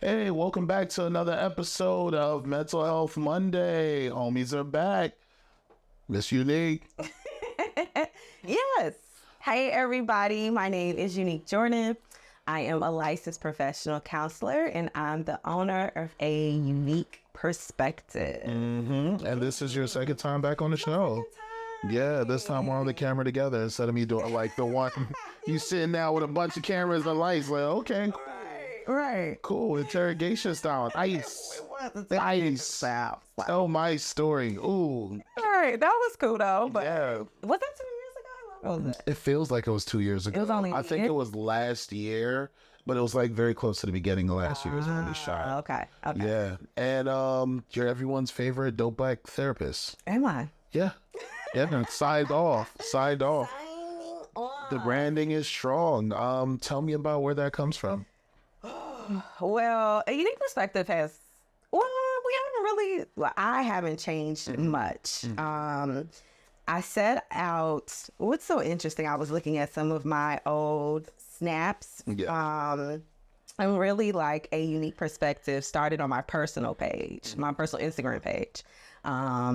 Hey, welcome back to another episode of Mental Health Monday. Homies are back. Miss Unique. Yes. Hey, everybody. My name is Unique Jordan. I am a licensed professional counselor, and I'm the owner of a unique perspective. And this is your second time back on the show. Yeah, this time we're on the camera together instead of me doing like the one you sitting now with a bunch of cameras and lights. Like, okay, Right. cool. Interrogation style. Nice. Nice. Tell my story. Ooh. All right. That was cool, though. But Yeah. was that 2 years ago? What was it? It feels like it was 2 years ago. It was only a I think year? it was last year, but it was like very close to the beginning of last year is when we shot. Okay. Yeah. And you're everyone's favorite dope black therapist. Am I? Yeah. Yeah. Signed off. Signing on. The branding is strong. Tell me about where that comes from. Well, a unique perspective has, I haven't changed much. I set out, what's so interesting, I was looking at some of my old snaps. Yeah. I'm really like a unique perspective started on my personal page, my personal Instagram page.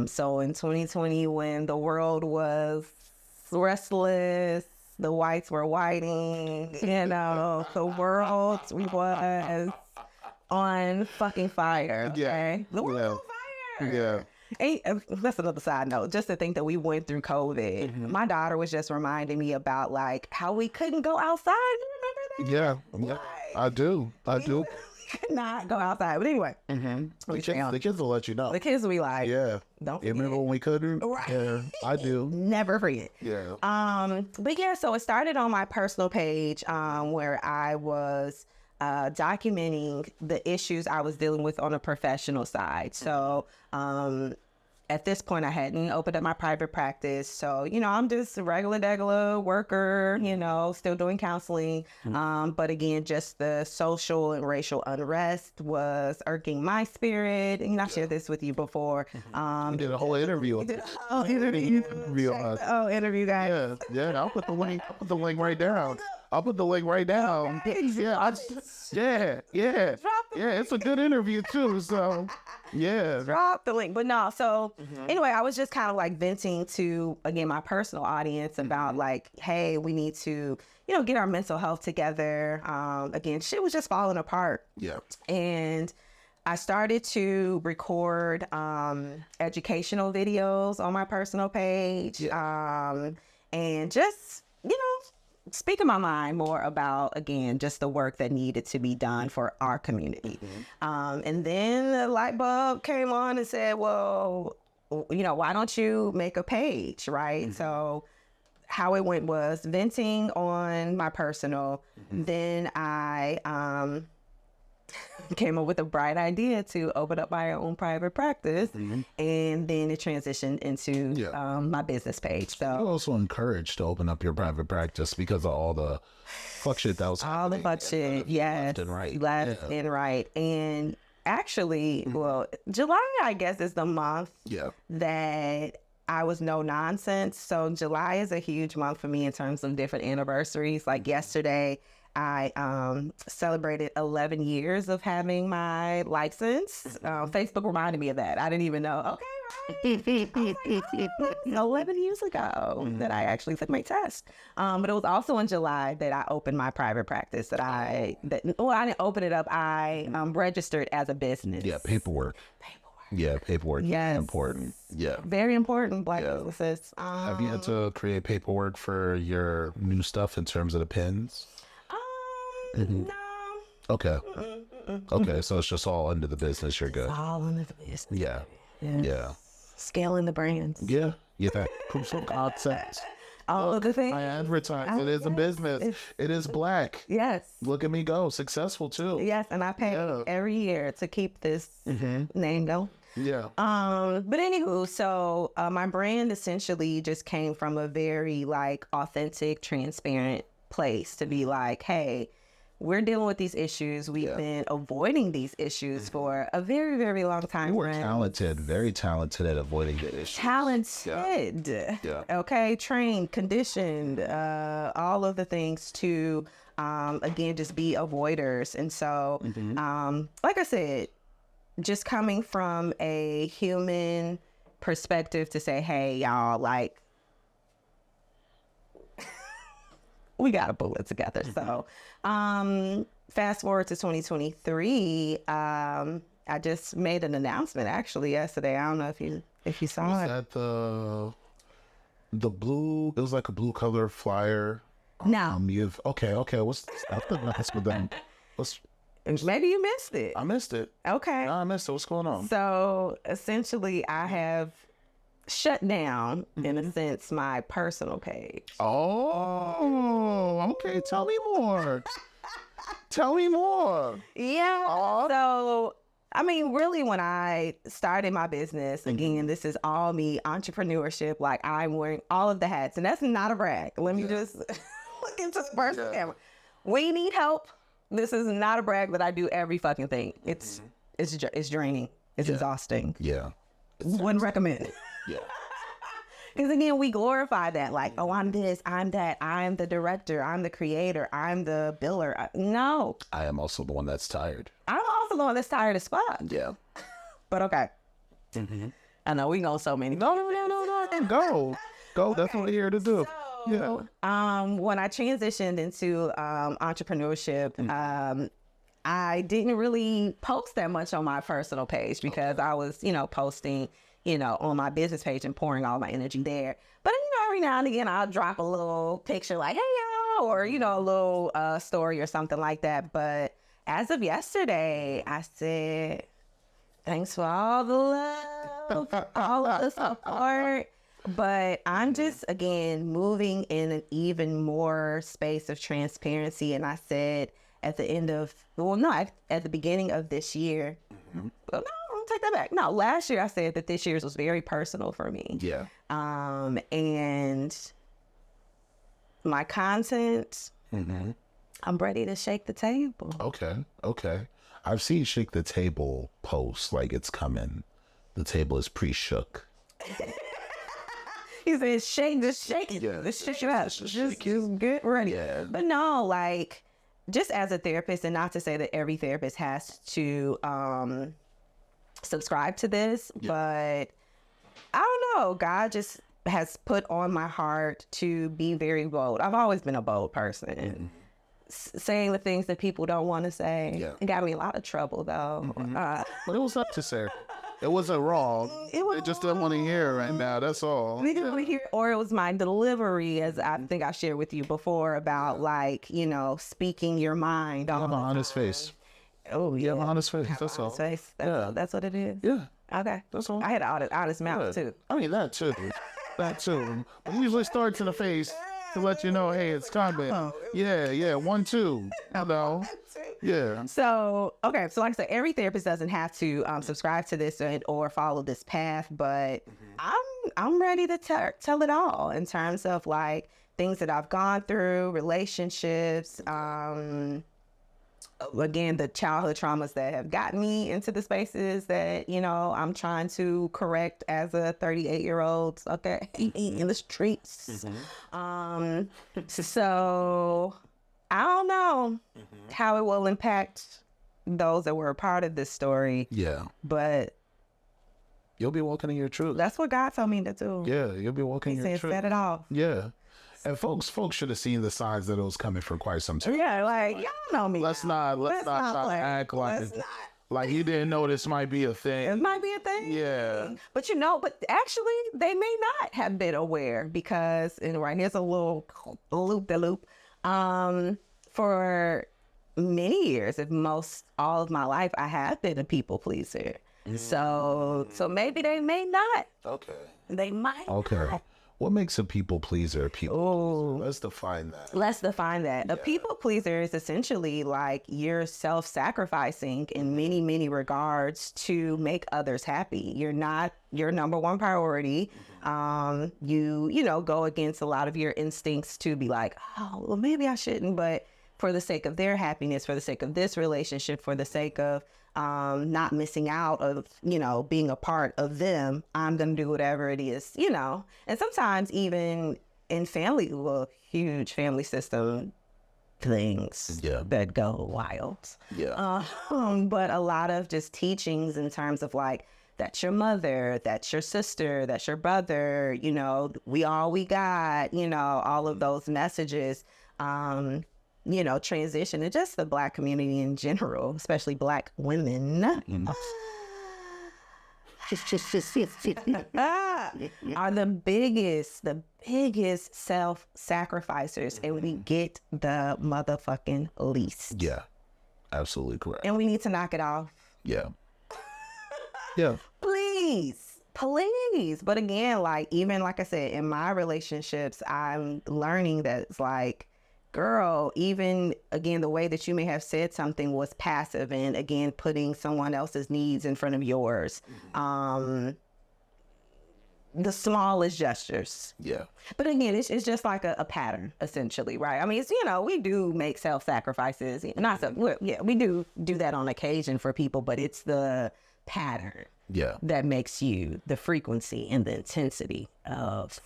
So in 2020, when the world was restless, the whites were whiting, the world was on fucking fire. Okay? The world was on fire. Yeah. And that's another side note. Just to think that we went through COVID. My daughter was just reminding me about like how we couldn't go outside. You remember that? Yeah. I do. We could not go outside. But anyway, The kids will let you know. the kids will be like, Yeah. don't You remember forget. when we couldn't? Right. Yeah. I do. Never forget. Yeah. But yeah, so it started on my personal page where I was documenting the issues I was dealing with on a professional side. So at this point, I hadn't opened up my private practice. So, I'm just a regular worker, still doing counseling. But again, just the social and racial unrest was irking my spirit. And I shared this with you before. We did a whole interview. Interview, guys. Yeah. I'll put the link. Right down. I'll put the link right down. Yeah. It's a good interview too. So, yeah. Drop the link. But no, so anyway, I was just kind of like venting to, again, my personal audience about like, hey, we need to, get our mental health together. Again, shit was just falling apart. Yeah. And I started to record educational videos on my personal page. And just, speaking my mind more about, again, just the work that needed to be done for our community. And then the light bulb came on and said, well, why don't you make a page, right? So how it went was venting on my personal. Then I came up with a bright idea to open up my own private practice. And then it transitioned into my business page. So You also encouraged to open up your private practice because of all the fuck shit that was all the fuck shit, yes, left and right. And actually, well, July, I guess, is the month that I was no nonsense. So July is a huge month for me in terms of different anniversaries. Like yesterday, I celebrated 11 years of having my license. Facebook reminded me of that. I didn't even know. Okay, right. I was like, oh, 11 years ago that I actually took my test. But it was also in July that I opened my private practice. I didn't open it up. I registered as a business. Yeah, paperwork. Yeah, paperwork. Yes. Important. Yeah. Very important, Black businesses. Have you had to create paperwork for your new stuff in terms of the pins? No. Okay. Okay, so it's just all under the business. You're good. All in the business. Yeah. Yes. Yeah. Scaling the brands. Yeah. Yeah. Proof some concepts. All of the things. I advertise. It is a business. It is black. Yes. Look at me go. Successful too. Yes, and I pay every year to keep this name going. Yeah. But anywho, so my brand essentially just came from a very like authentic, transparent place to be like, hey, we're dealing with these issues. We've been avoiding these issues for a very, very long time. You were talented, very talented at avoiding the issues. Talented. Okay, trained, conditioned, all of the things to again, just be avoiders. And so, like I said, just coming from a human perspective to say, hey, y'all, like, we got to pull it together. So, fast forward to 2023, I just made an announcement actually yesterday. I don't know if you saw Was it. that the blue? It was like a blue color flyer. No. Okay. What's that's with them? Maybe you missed it. I missed it. Okay. No, I missed it. What's going on? So essentially, I have shut down, in a sense, my personal page. Oh, okay. Tell me more. Tell me more. Yeah. So, I mean, really, when I started my business, again, this is all me, entrepreneurship. Like, I'm wearing all of the hats, and that's not a brag. Let me just look into the personal camera. We need help. This is not a brag that I do every fucking thing. It's draining. It's exhausting. Yeah. Wouldn't recommend it. Yeah. Because again, we glorify that, like, oh, I'm this, I'm that, I'm the director, I'm the creator, I'm the biller. No. I am also the one that's tired. I'm also the one that's tired as fuck. Yeah. But okay. I know we go so many. No. Go. That's what we're here to do. So, when I transitioned into entrepreneurship, I didn't really post that much on my personal page because I was, posting, on my business page and pouring all my energy there. But, every now and again, I'll drop a little picture like, hey, y'all, or, a little story or something like that. But as of yesterday, I said, thanks for all the love, all of the support. But I'm just, again, moving in an even more space of transparency. And I said at the beginning of this year, well, no, I'll take that back. No, last year I said that this year's was very personal for me. Yeah. And my content, I'm ready to shake the table. Okay. I've seen Shake the Table posts like it's coming. The table is pre-shook. He said, just shake it. Yeah. Just shake it out. Just get ready. Yeah. But no, like, just as a therapist, and not to say that every therapist has to subscribe to this, but I don't know. God just has put on my heart to be very bold. I've always been a bold person. Saying the things that people don't want to say. Yeah. It got me in a lot of trouble, though. But it was up to say. It wasn't wrong. They just didn't want to hear right now. That's all. They didn't want to hear, or it was my delivery, as I think I shared with you before, about like, speaking your mind. You have an honest face. Oh, yeah. You have an honest face. That's all. Honest face. That's what it is. Yeah. Okay. That's all. I had an honest mouth, too. I mean, that too. But it usually starts in the face to let you know, hey, it's coming. Yeah. 1, 2. Hello. Yeah. So, okay. So like I said, every therapist doesn't have to subscribe to this or follow this path, but I'm ready to tell it all in terms of like things that I've gone through, relationships, again, the childhood traumas that have gotten me into the spaces that, I'm trying to correct as a 38-year-old, okay, in the streets. So I don't know how it will impact those that were a part of this story. Yeah. But you'll be walking in your truth. That's what God told me to do. Yeah, you'll be walking in your truth. Set it off. Yeah. And folks should have seen the signs that it was coming for quite some time. Yeah, like, y'all know me. Let's not act like you didn't know this might be a thing. It might be a thing. Yeah. But actually they may not have been aware because, and right here's a little loop. For many years, if all of my life, I have been a people pleaser. So maybe they may not. Okay. They might. Okay. Not. What makes a people pleaser Let's define that. A people pleaser is essentially like you're self-sacrificing in many, many regards to make others happy. You're not your number one priority. You go against a lot of your instincts to be like, oh, well, maybe I shouldn't, but for the sake of their happiness, for the sake of this relationship, for the sake of not missing out of, being a part of them, I'm going to do whatever it is, and sometimes even in huge family system, things Yeah. that go wild. Yeah. But a lot of just teachings in terms of like, that's your mother, that's your sister, that's your brother, you know, we all we got, you know, all of those messages, you know, transition and just the Black community in general, especially Black women. Are the biggest self-sacrificers, and we get the motherfucking least. Yeah. Absolutely correct. And we need to knock it off. Yeah. Yeah. Please. But again, like, even like I said, in my relationships, I'm learning that it's like, girl, even again, the way that you may have said something was passive, and again, putting someone else's needs in front of yours. The smallest gestures. Yeah. But again, it's just like a pattern, essentially, right? I mean, it's, you know, we do make self-sacrifices. We do that on occasion for people, but it's the pattern that makes you the frequency and the intensity of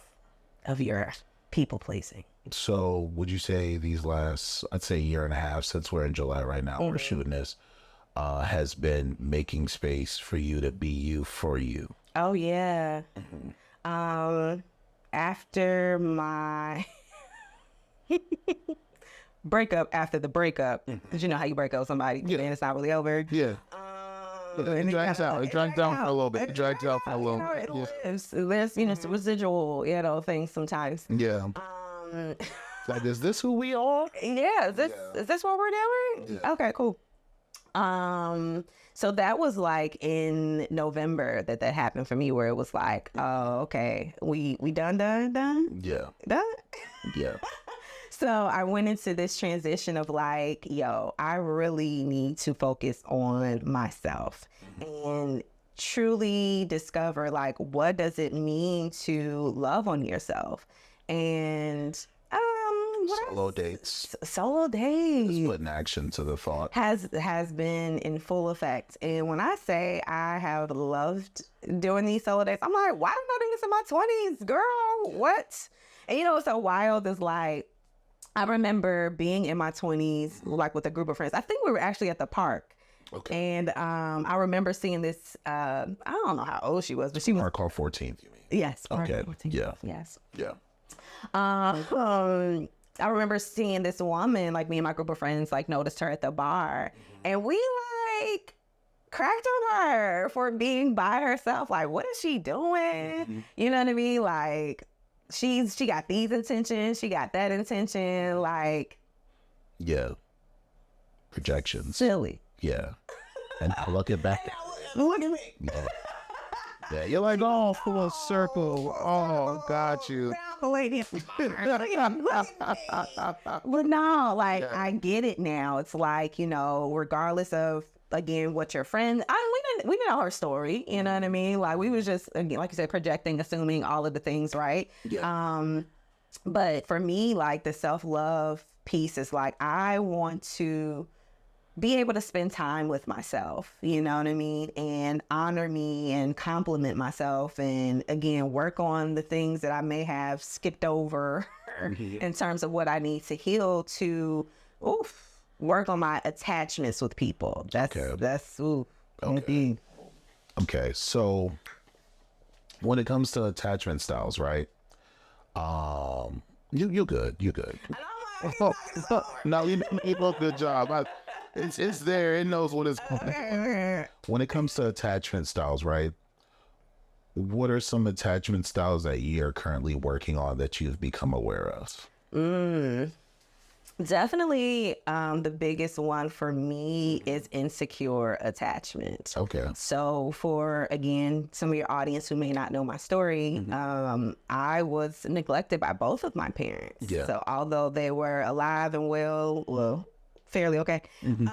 your people pleasing. So would you say these last, I'd say year and a half, since we're in July right now, we're shooting this, has been making space for you to be you for you? Oh, yeah. After my after the breakup, because you know how you break up with somebody and it's not really over. Yeah. It drags out. It drags down for a little bit. It drags out for a little bit. There's, you know, some residual, you know, things sometimes. Yeah. Like, is this who we are? Yeah. Is this what we're doing? Yeah. Okay, cool. So that was like in November that happened for me, where it was like, oh, okay, we done? Yeah. Done? Yeah. So I went into this transition of like, yo, I really need to focus on myself and truly discover, like, what does it mean to love on yourself? And solo dates. Solo dates. Just putting action to the thought. Has been in full effect. And when I say I have loved doing these solo dates, I'm like, why didn't I do this in my 20s, girl? What? And you know what's so wild is like, I remember being in my 20s, like with a group of friends. I think we were actually at the park. Okay. And I remember seeing this, I don't know how old she was, but she was... Park Hall 14th, you mean? Yes. Okay. 14th. Yeah. Yes. Yeah. I remember seeing this woman, like me and my group of friends, like noticed her at the bar, and we like cracked on her for being by herself. Like, what is she doing? You know what I mean? Like, she got these intentions, she got that intention, like, yeah, projections, silly. Yeah, and I look it back. Look at me. Yeah. Yeah, you're like, oh, full circle. Oh, got you. But no, like, yeah. I get it now. It's like, you know, regardless of, again, what your friend, we didn't know her story, you know what I mean? Like, we was just, again, like you said, projecting, assuming all of the things, right? Yeah. But for me, like, the self-love piece is like, I want to be able to spend time with myself, you know what I mean? And honor me and compliment myself. And again, work on the things that I may have skipped over in terms of what I need to heal to work on my attachments with people. That's okay. Okay. So when it comes to attachment styles, right? You're good. No, you do a good job. It's there. It knows what it's going. When it comes to attachment styles, right? What are some attachment styles that you're currently working on that you've become aware of? Definitely the biggest one for me is insecure attachment. Okay. So for, again, some of your audience who may not know my story, I was neglected by both of my parents. Yeah. So although they were alive and well, fairly okay. You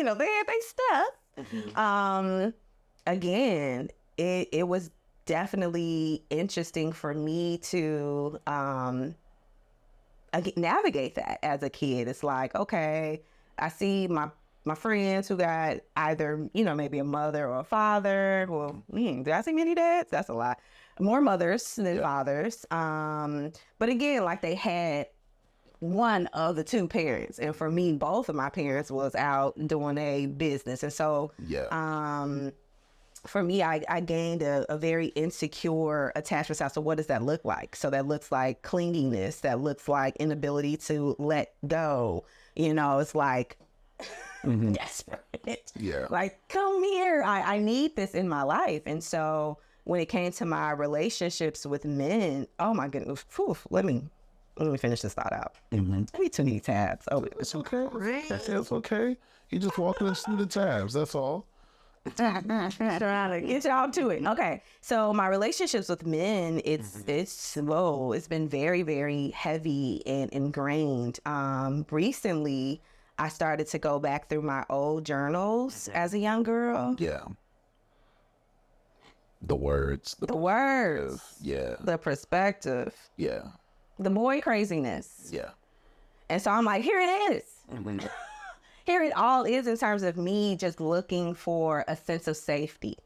know, they had their stuff. Again, it was definitely interesting for me to navigate that as a kid. It's like, okay, I see my friends who got either, you know, maybe a mother or a father. Well, did I see many dads? That's a lot. More mothers than fathers. But again, like, they had one of the two parents. And for me, both of my parents was out doing a business. And so, for me, I gained a very insecure attachment style. So what does that look like? So that looks like clinginess. That looks like inability to let go. It's like desperate. Yeah. Like, come here. I need this in my life. And so when it came to my relationships with men, oh my goodness. Let me finish this thought out. Maybe too many tabs. Oh, It's okay. It's okay. You just walking us through the tabs. That's all. Trying to get y'all to it. Okay. So my relationships with men, it's slow. It's been very, very heavy and ingrained. Recently, I started to go back through my old journals as a young girl. Yeah. The words. The words. Yeah. The perspective. Yeah. The boy craziness. Yeah. And so I'm like, here it is. Here it all is in terms of me just looking for a sense of safety.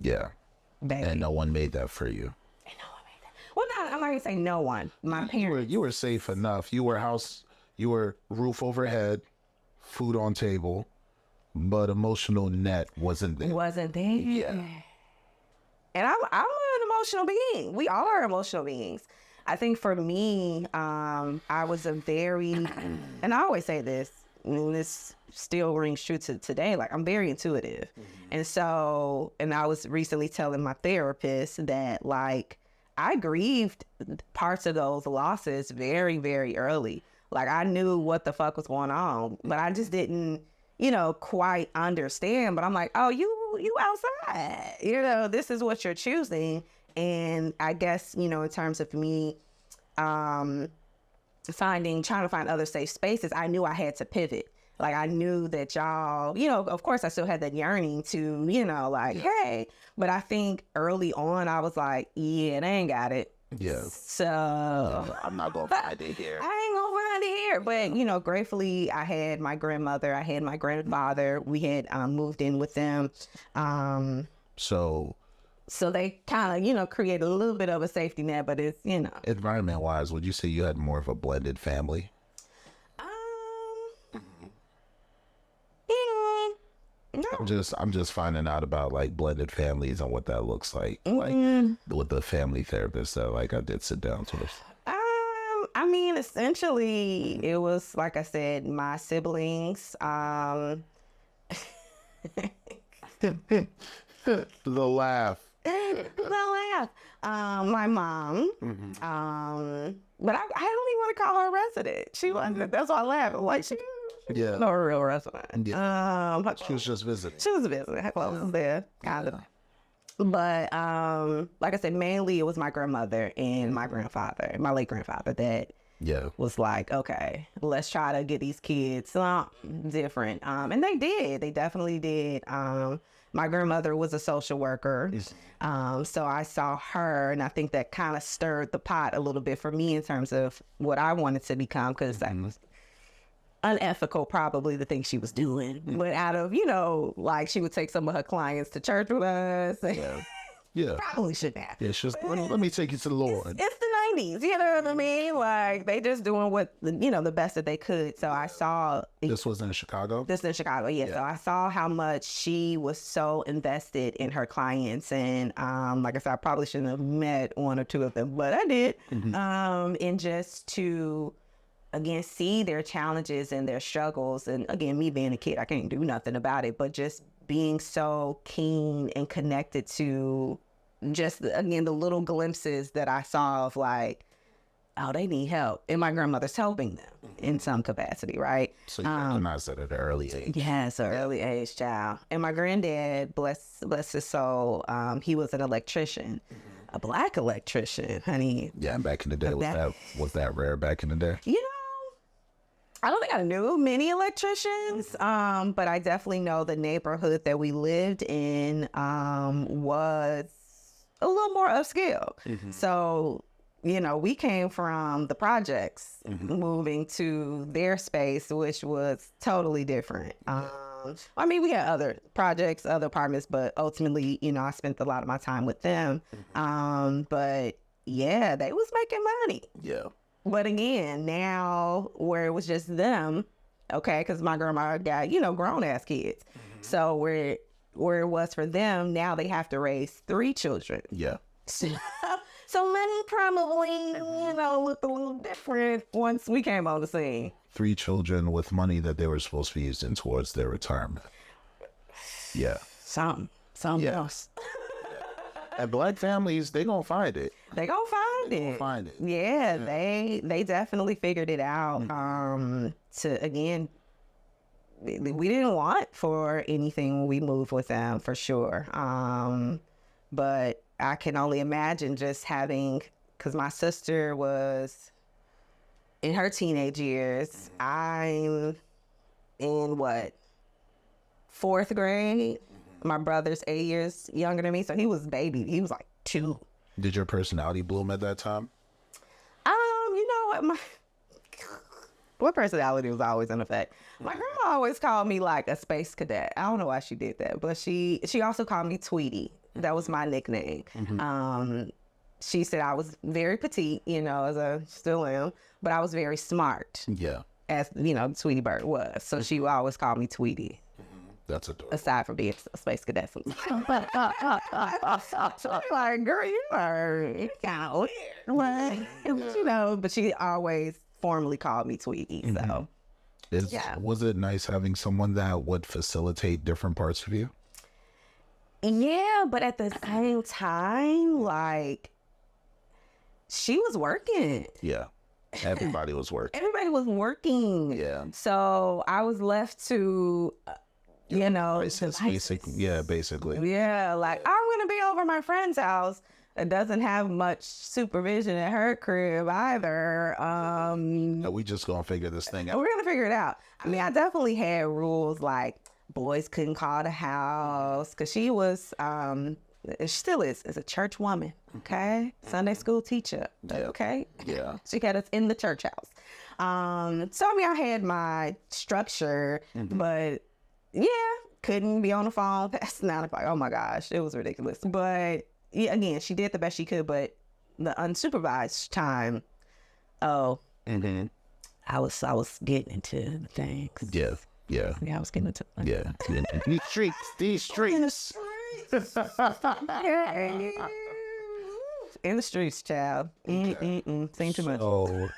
Yeah. Baby. And no one made that for you. Well, I'm not going to say no one. My parents. You were safe enough. You were roof overhead, food on table, but emotional net wasn't there. Wasn't there. Yeah. And I'm an emotional being. We all are emotional beings. I think for me, I was a very, and I always say this, and this still rings true to today, like I'm very intuitive. And so, and I was recently telling my therapist that like I grieved parts of those losses very, very early. Like I knew what the fuck was going on, but I just didn't, quite understand. But I'm like, oh, you outside, this is what you're choosing. And I guess, in terms of me trying to find other safe spaces, I knew I had to pivot. Like I knew that y'all, of course I still had that yearning to, hey, but I think early on I was like, yeah, they ain't got it. Yeah. So I'm not going to find it here. I ain't going to find it here. But, gratefully I had my grandmother, I had my grandfather. We had moved in with them. So they kind of, create a little bit of a safety net, but it's, Environment-wise, would you say you had more of a blended family? No. I'm just finding out about like blended families and what that looks like. Like with the family therapist that like I did sit down with. I mean, essentially, it was like I said, my siblings. The laugh. My mom. But I don't even want to call her a resident. She wasn't. That's why I laugh. Like she. Yeah. No real resident. Yeah. She was just visiting. She was visiting. Her clothes was there, kind of. But like I said, mainly it was my grandmother and my grandfather, my late grandfather, that was like, okay, let's try to get these kids different. And they did. They definitely did. My grandmother was a social worker. So I saw her, and I think that kind of stirred the pot a little bit for me in terms of what I wanted to become, because that was unethical, probably, the things she was doing. But out of, like she would take some of her clients to church with us. Yeah. Probably shouldn't have. Yeah, just let me take you to the Lord. It's the 90s, you know what I mean? Like, they just doing what, the best that they could. So I saw... This was in Chicago? This in Chicago, yeah. So I saw how much she was so invested in her clients. And like I said, I probably shouldn't have met one or two of them, but I did. And just to, again, see their challenges and their struggles. And again, me being a kid, I can't do nothing about it, but just being so keen and connected to just, again, the little glimpses that I saw of like, oh, they need help. And my grandmother's helping them in some capacity, right? So you recognized that at an early age. Yes, an early age child. And my granddad, bless his soul, he was an electrician, a Black electrician, honey. Yeah, back in the day, was that rare back in the day? I don't think I knew many electricians, but I definitely know the neighborhood that we lived in was a little more upscale. So, we came from the projects, moving to their space, which was totally different. I mean, we had other projects, other apartments, but ultimately, I spent a lot of my time with them. But yeah, they was making money. Yeah. But again, now where it was just them, okay, because my grandma got, grown ass kids. So where it was for them, now they have to raise 3 children. Yeah. So money probably, looked a little different once we came on the scene. 3 children with money that they were supposed to be using towards their retirement. Yeah. Something else. And Black families, they gonna find it. They gonna find it. Yeah, they definitely figured it out. To again, we didn't want for anything when we moved with them for sure. But I can only imagine just having, because my sister was in her teenage years. I'm in 4th grade. My brother's 8 years younger than me, so he was baby. He was like 2. Did your personality bloom at that time? You know what personality was always in effect. My grandma always called me like a space cadet. I don't know why she did that, but she also called me Tweety. That was my nickname. She said I was very petite, as I still am, but I was very smart. Yeah. As Tweety Bird was. So she would always call me Tweety. That's adorable. Aside from being a space cadet. So I'm like, girl, you are kind of weird. But she always formally called me Tweety. So Was it nice having someone that would facilitate different parts of you? Yeah, but at the same time, she was working. Yeah. Everybody was working. Everybody was working. Yeah. So I was left to, basically. Yeah, I'm going to be over my friend's house that doesn't have much supervision at her crib either. We just gonna figure this thing out. We're going to figure it out. I mean, I definitely had rules like boys couldn't call the house because she was, she still is a church woman, okay? Sunday school teacher, okay? Yeah. She had us in the church house. So, I had my structure, but yeah, couldn't be on the phone past 9 o'clock. Oh my gosh, it was ridiculous. But yeah, again, she did the best she could, but the unsupervised time, I was getting into things. Yeah. Yeah. Yeah, I was getting into things. Yeah. These streets. In the streets, child. Seen too much. So,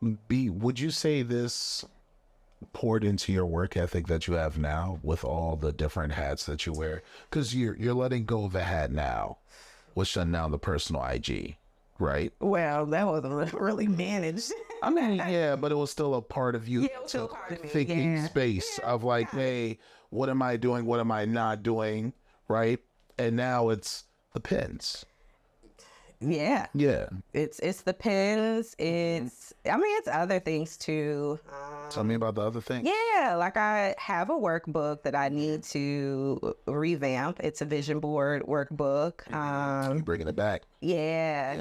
would you say this poured into your work ethic that you have now with all the different hats that you wear? Because you're letting go of a hat now, with shutting down the personal IG, right? Well, that wasn't really managed. Yeah, but it was still a part of you. Yeah, it was still a part of me. Thinking space of hey, what am I doing? What am I not doing? Right? And now it's the pins. Yeah. Yeah. It's the pins. It's other things too. Tell me about the other thing. Yeah, I have a workbook that I need to revamp. It's a vision board workbook. You're bringing it back. Yeah.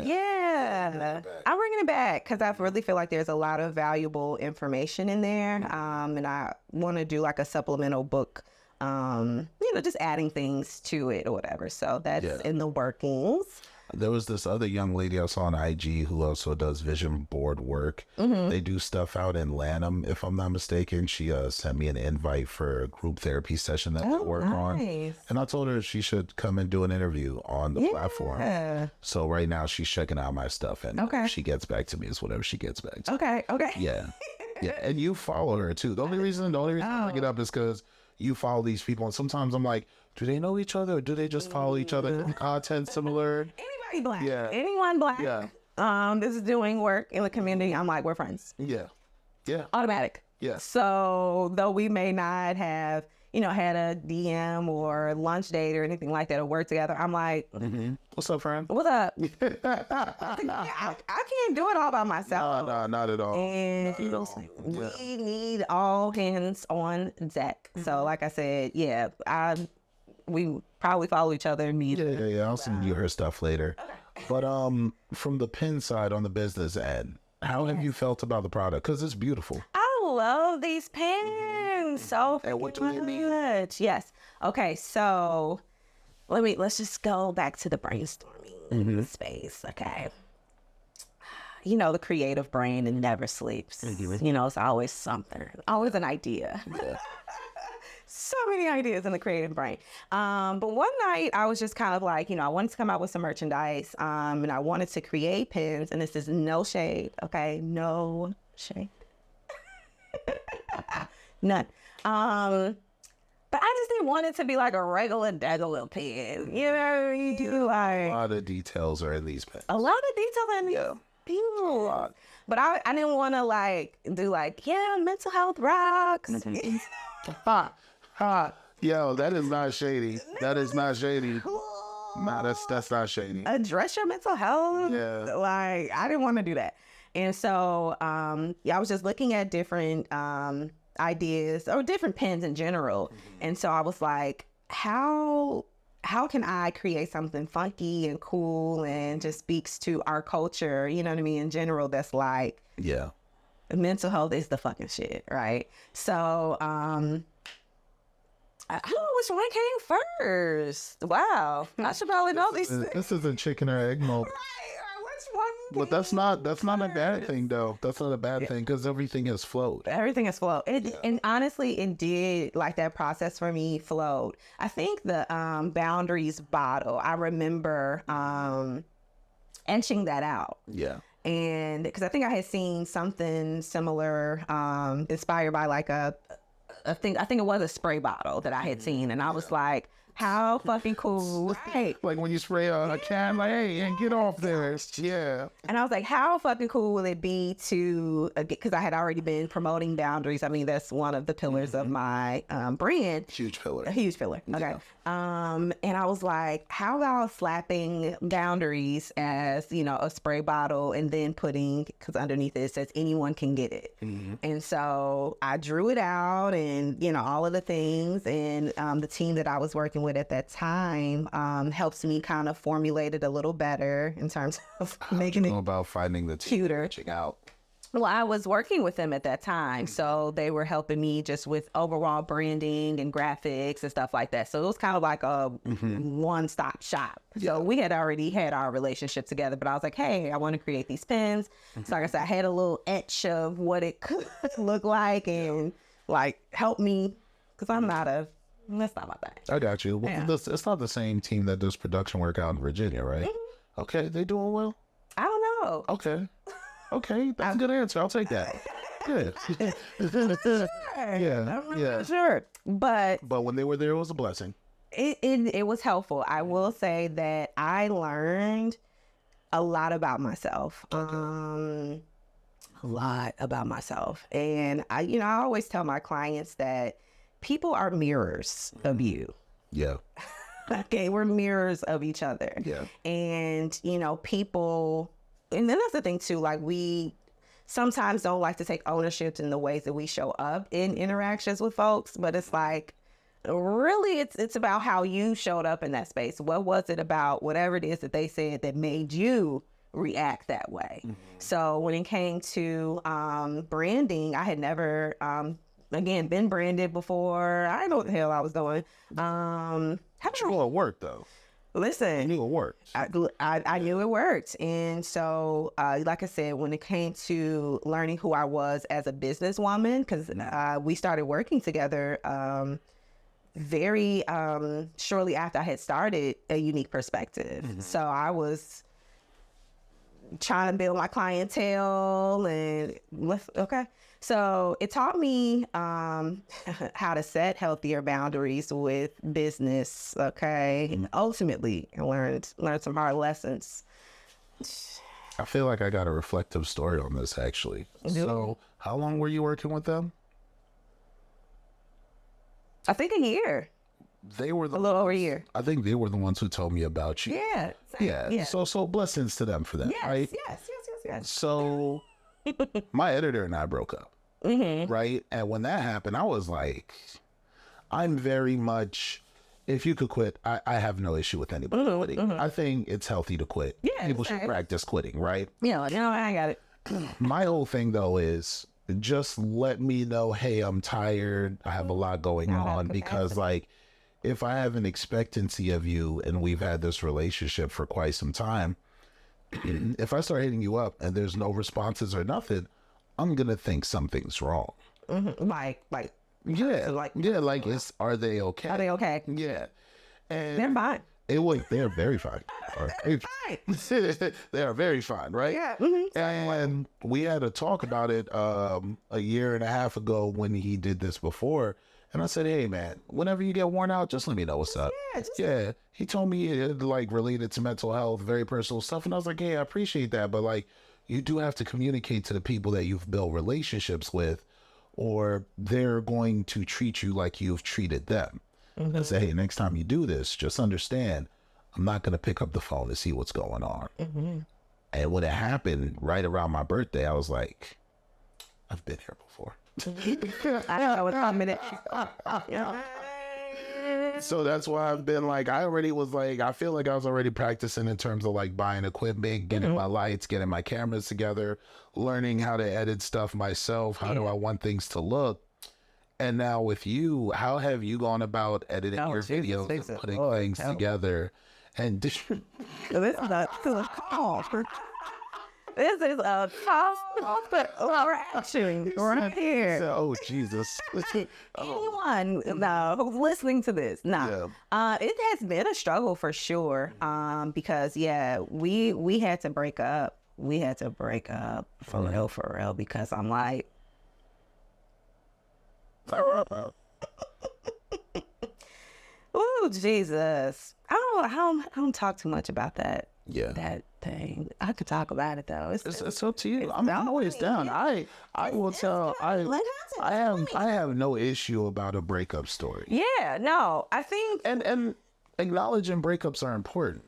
I'm bringing it back because I really feel like there's a lot of valuable information in there. And I want to do a supplemental book, just adding things to it or whatever. So that's in the workings. There was this other young lady I saw on IG who also does vision board work. They do stuff out in Lanham, if I'm not mistaken. She sent me an invite for a group therapy session that they work on. And I told her she should come and do an interview on the platform. So right now she's checking out my stuff, and she gets back to me is whatever she gets back to. Okay. Yeah. And you follow her too. The only reason I bring it up is because you follow these people, and sometimes I'm like, do they know each other or do they just follow each other? Content similar? Anybody Black. Yeah. Anyone Black. Yeah. This is doing work in the community. I'm like, we're friends. Yeah. Automatic. Yeah. So though we may not have, had a DM or lunch date or anything like that or work together, I'm like, what's up, friend? What's up? I can't do it all by myself. No, not at all. And we need all hands on deck. So like I said, we probably follow each other immediately. Yeah. I'll send you her stuff later. Okay. But from the pin side on the business end, how have you felt about the product? Because it's beautiful. I love these pins so And what do you mean? much. Yes. Okay, so let's just go back to the brainstorming space. Okay. you know, the creative brain, it never sleeps. You know, it's always something, always an idea. Yeah. So many ideas in the creative brain. But one night I was just kind of like, you know, I wanted to come out with some merchandise, and I wanted to create pins, and this is no shade, okay? No shade. None. But I just didn't want it to be like a regular pin. You know, you do like A lot of details are in these pens. a lot of detail in these Yeah. people. But I didn't want to like do like, yeah, mental health rocks. Yo, that is not shady. That is not shady. Nah, that's not shady. Address your mental health. Yeah. Like, I didn't want to do that. And so, yeah, I was just looking at different ideas or different pens in general. And so I was like, how can I create something funky and cool and just speaks to our culture, you know what I mean, in general, that's like, Yeah. mental health is the fucking shit, right? So, I don't know which one came first. Wow. I should probably know these things. This is a chicken or egg moment. Right, or which one But that's not a bad thing though. That's not a bad thing because everything has flowed. Everything is flowed. And honestly, it did, like, that process for me flowed. I think the boundaries bottle, I remember etching that out. Yeah. And because I think I had seen something similar, inspired by like I think it was a spray bottle that I had seen, and I was like, how fucking cool. Hey. Like when you spray a can, like, hey, and get off there. Yeah. And I was like, how fucking cool will it be to, because I had already been promoting boundaries. I mean, that's one of the pillars of my brand. Huge pillar. A huge pillar. Okay. And I was like, how about slapping boundaries as, you know, a spray bottle and then putting, because underneath it says anyone can get it. And so I drew it out and, you know, all of the things. And the team that I was working with at that time helps me kind of formulate it a little better in terms of making it About finding the team cuter. reaching out. Well, I was working with them at that time, so they were helping me just with overall branding and graphics and stuff like that. So it was kind of like a one-stop shop. So we had already had our relationship together, but I was like, hey, I want to create these pens. So like I said, I had a little etch of what it could look like and like help me, because that's not my thing. I got you. Well, Yeah. it's not the same team that does production work out in Virginia, right? Okay, they doing well? I don't know. Okay. Okay, that's a good answer. I'll take that. Good. Yeah, I'm not yeah. sure. But But when they were there, it was a blessing. it was helpful. I will say that I learned a lot about myself. A lot about myself. And I always tell my clients that people are mirrors of you. Yeah. Okay, we're mirrors of each other. Yeah. And, people, and then that's the thing too, like we sometimes don't like to take ownership in the ways that we show up in interactions with folks, but it's like, really, it's about how you showed up in that space. What was it about whatever it is that they said that made you react that way? So when it came to branding, I had never, again, been branded before. I didn't know what the hell I was doing. You knew it worked, though. You Listen, knew it worked. I knew it worked. And so, like I said, when it came to learning who I was as a businesswoman, because we started working together very shortly after I had started A Unique Perspective. So I was trying to build my clientele and okay. So it taught me how to set healthier boundaries with business, okay? And ultimately, I learned some hard lessons. I feel like I got a reflective story on this, actually. So how long were you working with them? I think a year, They were a little over a year. I think they were the ones who told me about you. Yeah. Yeah. So blessings to them for that, Yes, right? yes. So my editor and I broke up, right? And when that happened, I was like, I'm very much, if you could quit, I have no issue with anybody quitting. I think it's healthy to quit. Yeah, People should right. practice quitting, right? Yeah, I got it. My whole thing, though, is just let me know, hey, I'm tired. I have a lot going on. Because, like, if I have an expectancy of you and we've had this relationship for quite some time, if I start hitting you up and there's no responses or nothing, I'm gonna think something's wrong. Like, Are they okay? are they okay? Yeah, and They're fine. they're very fine. They are very fine, right? Yeah. And we had a talk about it a year and a half ago when he did this before. And I said, hey, man, whenever you get worn out, just let me know what's up. Yeah. He told me it like related to mental health, very personal stuff. And I was like, hey, I appreciate that. But like, you do have to communicate to the people that you've built relationships with, or they're going to treat you like you've treated them. I say, hey, next time you do this, just understand, I'm not going to pick up the phone to see what's going on. And when it happened right around my birthday, I was like, I've been here before. I know what's coming. So that's why I've been like, I feel like I was already practicing in terms of like buying equipment, getting my lights, getting my cameras together, learning how to edit stuff myself. How do I want things to look? And now with you, how have you gone about editing your videos and putting things together? And this is a call. This is a call for action right here. Oh, Jesus. Anyone who's listening to this, it has been a struggle for sure. Because we had to break up. We had to break up for real, because I'm like, oh Jesus! I don't talk too much about that. Yeah, that thing. I could talk about it though. It's up to you. I'm always down. I will tell. I have no issue about a breakup story. Yeah, no, I think and acknowledging breakups are important.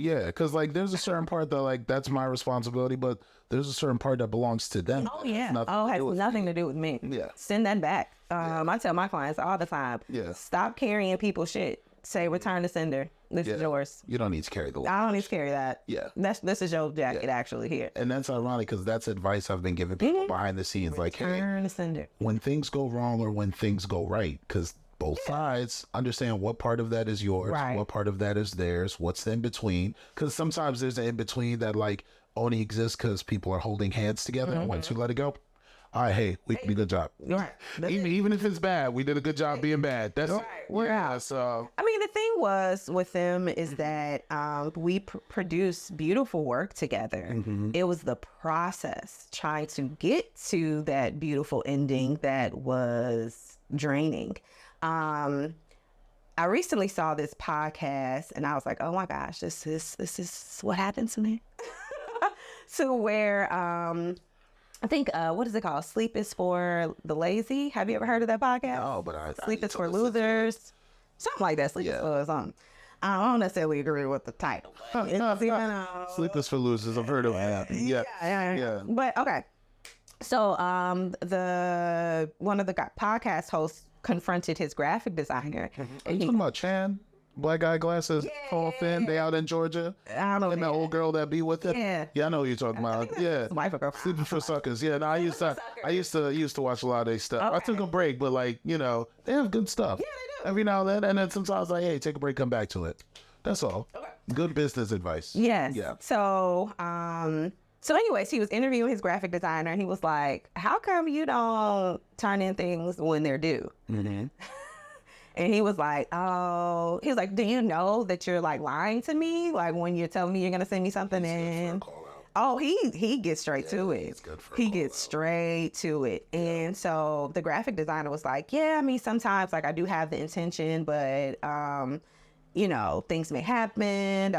Yeah, because like there's a certain part that like that's my responsibility, but there's a certain part that belongs to them. Oh yeah. Has nothing to do with me. Yeah. Send that back. I tell my clients all the time. Yeah. Stop carrying people's shit. Say return to sender. This is yours. You don't need to carry the I don't need to carry that. Yeah. This is your jacket actually here. And that's ironic because that's advice I've been giving people behind the scenes. Like, hey, return to sender. When things go wrong or when things go right, because both sides understand what part of that is yours, what part of that is theirs, what's in between. Because sometimes there's an in between that like only exists because people are holding hands together. And once you let it go, all right, hey, we did a good job. Right. Even if it's bad, we did a good job being bad. That's we're out. So I mean, the thing was with them is that we produced beautiful work together. It was the process trying to get to that beautiful ending that was draining. I recently saw this podcast and I was like, oh my gosh, this is what happened to me. To where I think what is it called? Sleep is for the lazy. Have you ever heard of that podcast? No, but Sleep is for losers. Something like that. Sleep is for something. I don't necessarily agree with the title. Sleep is for losers. I've heard of that. Yeah. But okay. So one of the podcast hosts confronted his graphic designer. Are you talking about Chan? Black guy glasses, tall, thin. They out in Georgia. I don't know. And that old girl that be with him. Yeah, I know what you're talking about. Yeah, wife or girlfriend. Sleeping for suckers. Yeah, no, I used to watch a lot of their stuff. Okay. I took a break, but like they have good stuff. Yeah, they do. Every now and then, sometimes like, hey, take a break, come back to it. That's all. Okay. Good business advice. Yes. Yeah. So, anyways, he was interviewing his graphic designer, and he was like, "How come you don't turn in things when they're due?" And he was like, do you know that you're like lying to me? Like when you're telling me you're going to send me something in. Oh, he gets straight to it. He gets straight to it. And so the graphic designer was like, yeah, I mean, sometimes like I do have the intention, but, things may happen,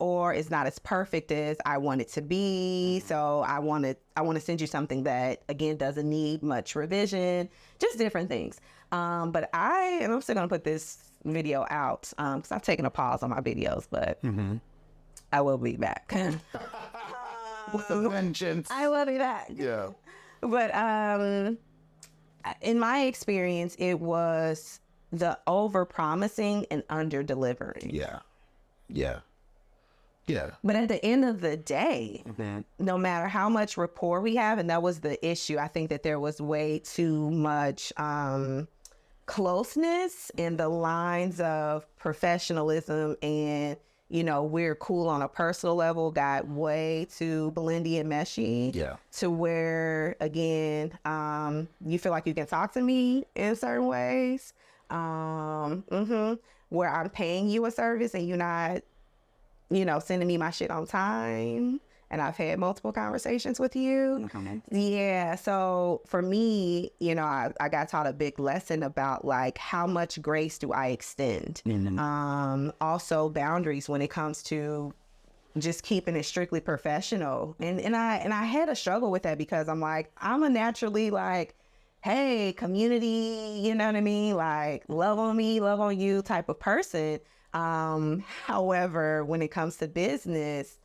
or it's not as perfect as I want it to be. So I want to send you something that, again, doesn't need much revision, just different things. But I'm still going to put this video out because I've taken a pause on my videos, but I will be back. With a vengeance. I will be back. Yeah. But in my experience, it was the over-promising and under-delivering. Yeah. But at the end of the day, no matter how much rapport we have, and that was the issue, I think that there was way too much closeness in the lines of professionalism and you know, we're cool on a personal level, got way too blendy and meshy. Yeah. To where, again, you feel like you can talk to me in certain ways. Where I'm paying you a service and you're not, you know, sending me my shit on time. And I've had multiple conversations with you. Yeah. So for me, you know, I got taught a big lesson about like how much grace do I extend? Also boundaries when it comes to just keeping it strictly professional. And I had a struggle with that because I'm like, I'm a naturally like, hey, community, you know what I mean? Like love on me, love on you type of person. However, when it comes to business,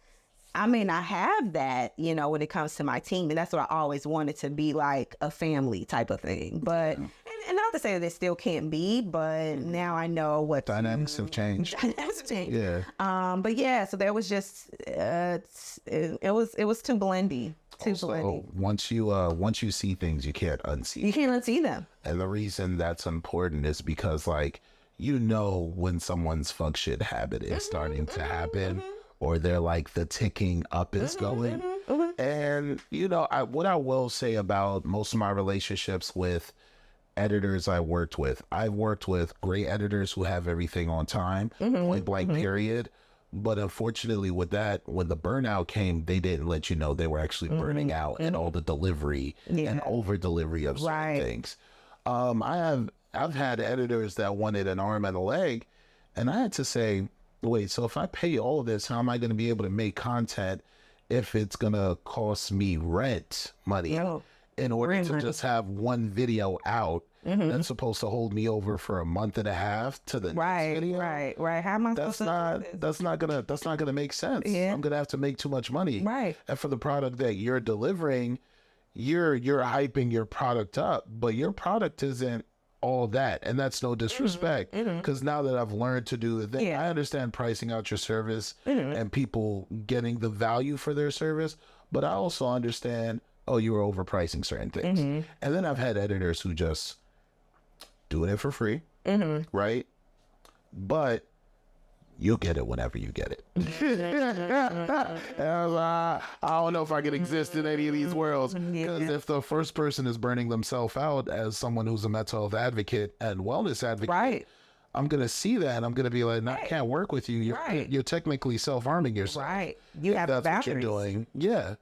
I may not have that, you know, when it comes to my team. And that's what I always wanted to be, like a family type of thing. But, and not to say that it still can't be, but now I know what Dynamics have changed. Dynamics have changed. Yeah. But yeah, so there was just, it was too blendy. Too blendy. Once you see things, you can't unsee. You can't unsee them. And the reason that's important is because, like, you know, when someone's fuck shit habit is starting to happen, or they're like the ticking up is going. And, you know, what I will say about most of my relationships with editors I've worked with great editors who have everything on time, point blank period. But unfortunately with that, when the burnout came, they didn't let you know they were actually burning out and all the delivery and over delivery of certain things. I've had editors that wanted an arm and a leg, and I had to say, wait, so if I pay you all of this, how am I going to be able to make content if it's going to cost me rent money in order to just have one video out that's supposed to hold me over for a month and a half to the next video? Right. How am I supposed to do this? That's not gonna make sense. I'm gonna have to make too much money. Right. And for the product that you're delivering, you're hyping your product up, but your product isn't all that. And that's no disrespect, because now that I've learned to do the thing, I understand pricing out your service and people getting the value for their service, but I also understand, oh, you were overpricing certain things. And then I've had editors who just doing it for free, right? But you'll get it whenever you get it. I don't know if I can exist in any of these worlds, because if the first person is burning themselves out as someone who's a mental health advocate and wellness advocate, I'm going to see that and I'm going to be like, no, I can't work with you. You're technically self-harming yourself. Right. You have that's boundaries. What you're doing. Yeah.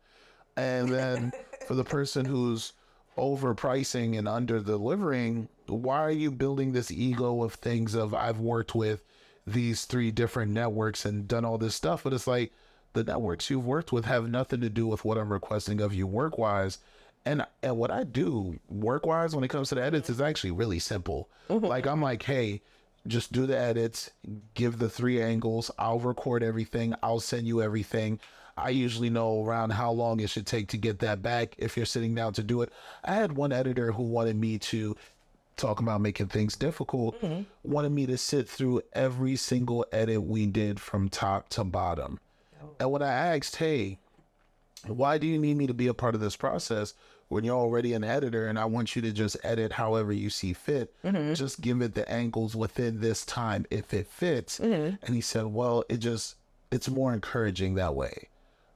And then for the person who's overpricing and under-delivering, why are you building this ego of things of I've worked with these 3 different networks and done all this stuff? But it's like, the networks you've worked with have nothing to do with what I'm requesting of you work-wise. And what I do work-wise when it comes to the edits is actually really simple. Like, I'm like, hey, just do the edits, give the 3 angles, I'll record everything, I'll send you everything. I usually know around how long it should take to get that back if you're sitting down to do it. I had one editor who wanted me to, talk about making things difficult, wanted me to sit through every single edit we did from top to bottom. And when I asked, hey, why do you need me to be a part of this process when you're already an editor and I want you to just edit however you see fit? Just give it the angles within this time if it fits. And he said, well, it's more encouraging that way.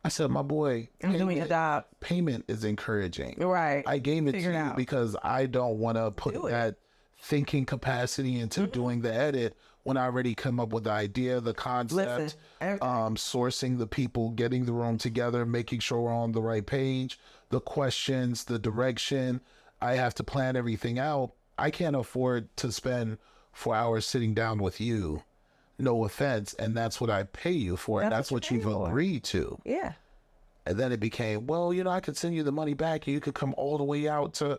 I said, my boy, I'm doing a job. Payment is encouraging. Right. I gave it to you because I don't want to put that thinking capacity into doing the edit when I already come up with the idea, the concept, sourcing the people, getting the room together, making sure we're on the right page, the questions, the direction. I have to plan everything out. I can't afford to spend 4 hours sitting down with you. No offense. And that's what I pay you for. And that's what you've agreed to. Yeah. And then it became, well, you know, I could send you the money back and you could come all the way out to,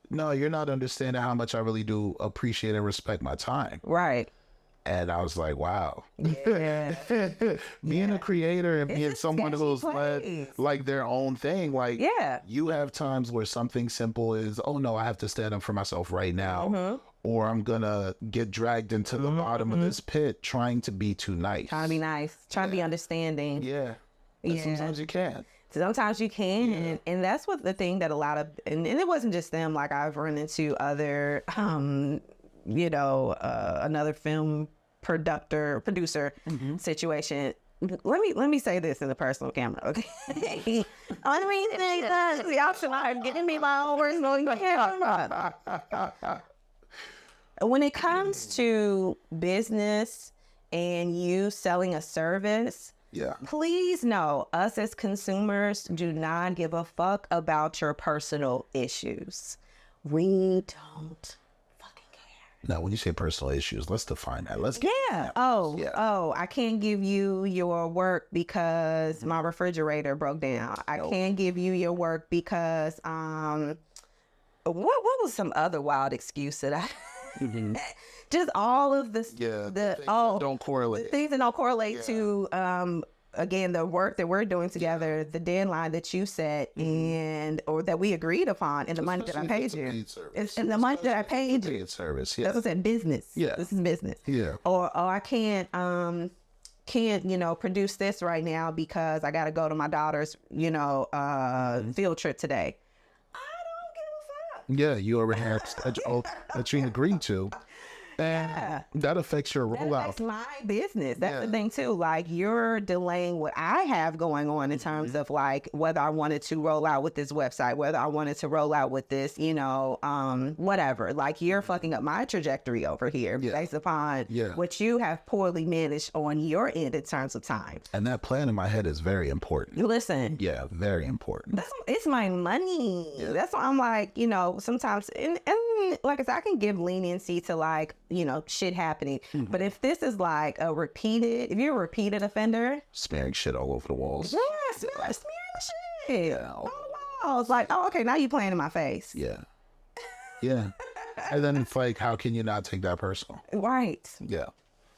no, you're not understanding how much I really do appreciate and respect my time. Right. And I was like, wow. Yeah. Being a creator and being someone who's led like their own thing, like you have times where something simple is, oh no, I have to stand up for myself right now. Or I'm gonna get dragged into the bottom of this pit trying to be too nice. Trying to be nice. Trying to be understanding. Yeah. And sometimes you can't. Sometimes you can. And that's what the thing that a lot of, and it wasn't just them, like I've run into other, another film producer situation. Let me say this in the personal camera, okay? I mean, y'all should not giving me my own words. When it comes to business and you selling a service, please know, us as consumers do not give a fuck about your personal issues. We don't fucking care. Now, when you say personal issues, let's define that. I can't give you your work because my refrigerator broke down. I can't give you your work because what was some other wild excuse that I just all of this don't correlate. The things that don't correlate to again, the work that we're doing together, the deadline that you set or that we agreed upon, and the money that I paid you. It's in the money that I paid you. Service, That was in business. Yeah. This is business. Yeah. Or I can't produce this right now because I got to go to my daughter's field trip today. I don't give a fuck. Yeah, you already have schedule that you agreed to. And that affects your rollout. That's my business. That's the thing too. Like, you're delaying what I have going on in terms of like whether I wanted to roll out with this website, whether I wanted to roll out with this, whatever. Like, you're fucking up my trajectory over here based upon what you have poorly managed on your end in terms of time. And that plan in my head is very important. Listen. Yeah, very important. It's my money. Yeah. That's why I'm like, sometimes, and like I said, I can give leniency to like, shit happening. But if this is like if you're a repeated offender, smearing shit all over the walls. Yeah, smearing shit. All the walls. Like, oh, okay, now you playing in my face. Yeah. Yeah. And then it's like, how can you not take that personal? Right. Yeah.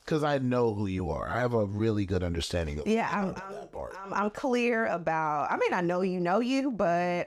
Because I know who you are. I have a really good understanding of that part. I'm clear about, I know you, but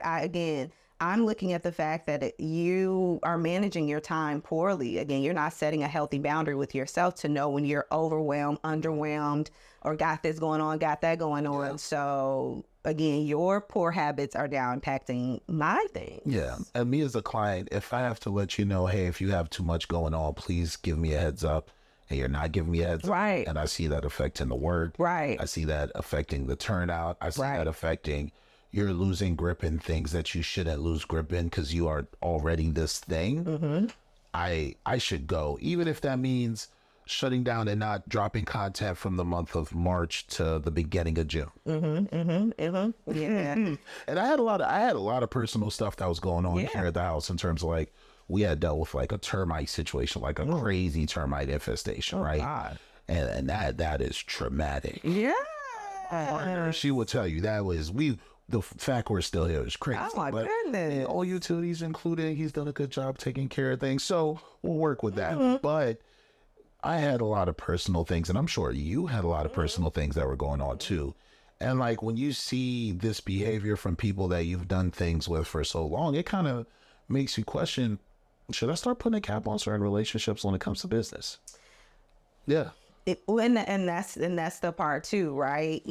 I'm looking at the fact that you are managing your time poorly. Again, you're not setting a healthy boundary with yourself to know when you're overwhelmed, underwhelmed, or got this going on, got that going on. Yeah. So again, your poor habits are now impacting my things. Yeah. And me as a client, if I have to let you know, hey, if you have too much going on, please give me a heads up. And you're not giving me a heads up. Right. And I see that affecting the work. Right. I see that affecting the turnout. I see that affecting you're losing grip in things that you shouldn't lose grip in because you are already this thing. I should go, even if that means shutting down and not dropping content from the month of March to the beginning of June. Yeah. And I had a lot of personal stuff that was going on here at the house in terms of like, we had dealt with like a termite situation, like a crazy termite infestation, right? God. And that is traumatic. Yeah. She will tell you that was the fact we're still here is crazy. Oh my goodness. All utilities included, he's done a good job taking care of things. So we'll work with that. But I had a lot of personal things, and I'm sure you had a lot of personal things that were going on too. And like when you see this behavior from people that you've done things with for so long, it kind of makes you question, should I start putting a cap on certain relationships when it comes to business? Yeah. And that's the part too, right?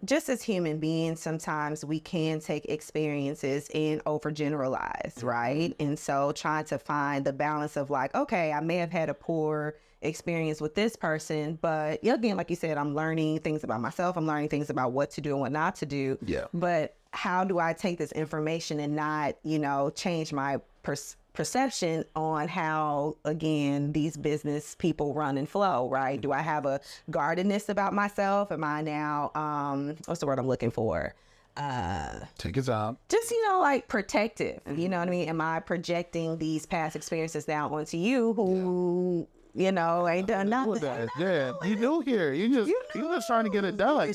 Just as human beings, sometimes we can take experiences and overgeneralize, right? And so trying to find the balance of like, okay, I may have had a poor experience with this person, but again, like you said, I'm learning things about myself. I'm learning things about what to do and what not to do. Yeah. But how do I take this information and not, change my perception on how, again, these business people run and flow, right? Do I have a guardedness about myself? Am I now, what's the word I'm looking for? Take his time. Just, like protective, you know what I mean? Am I projecting these past experiences now onto you who, ain't done nothing? Yeah, you new here. You just trying to get it done.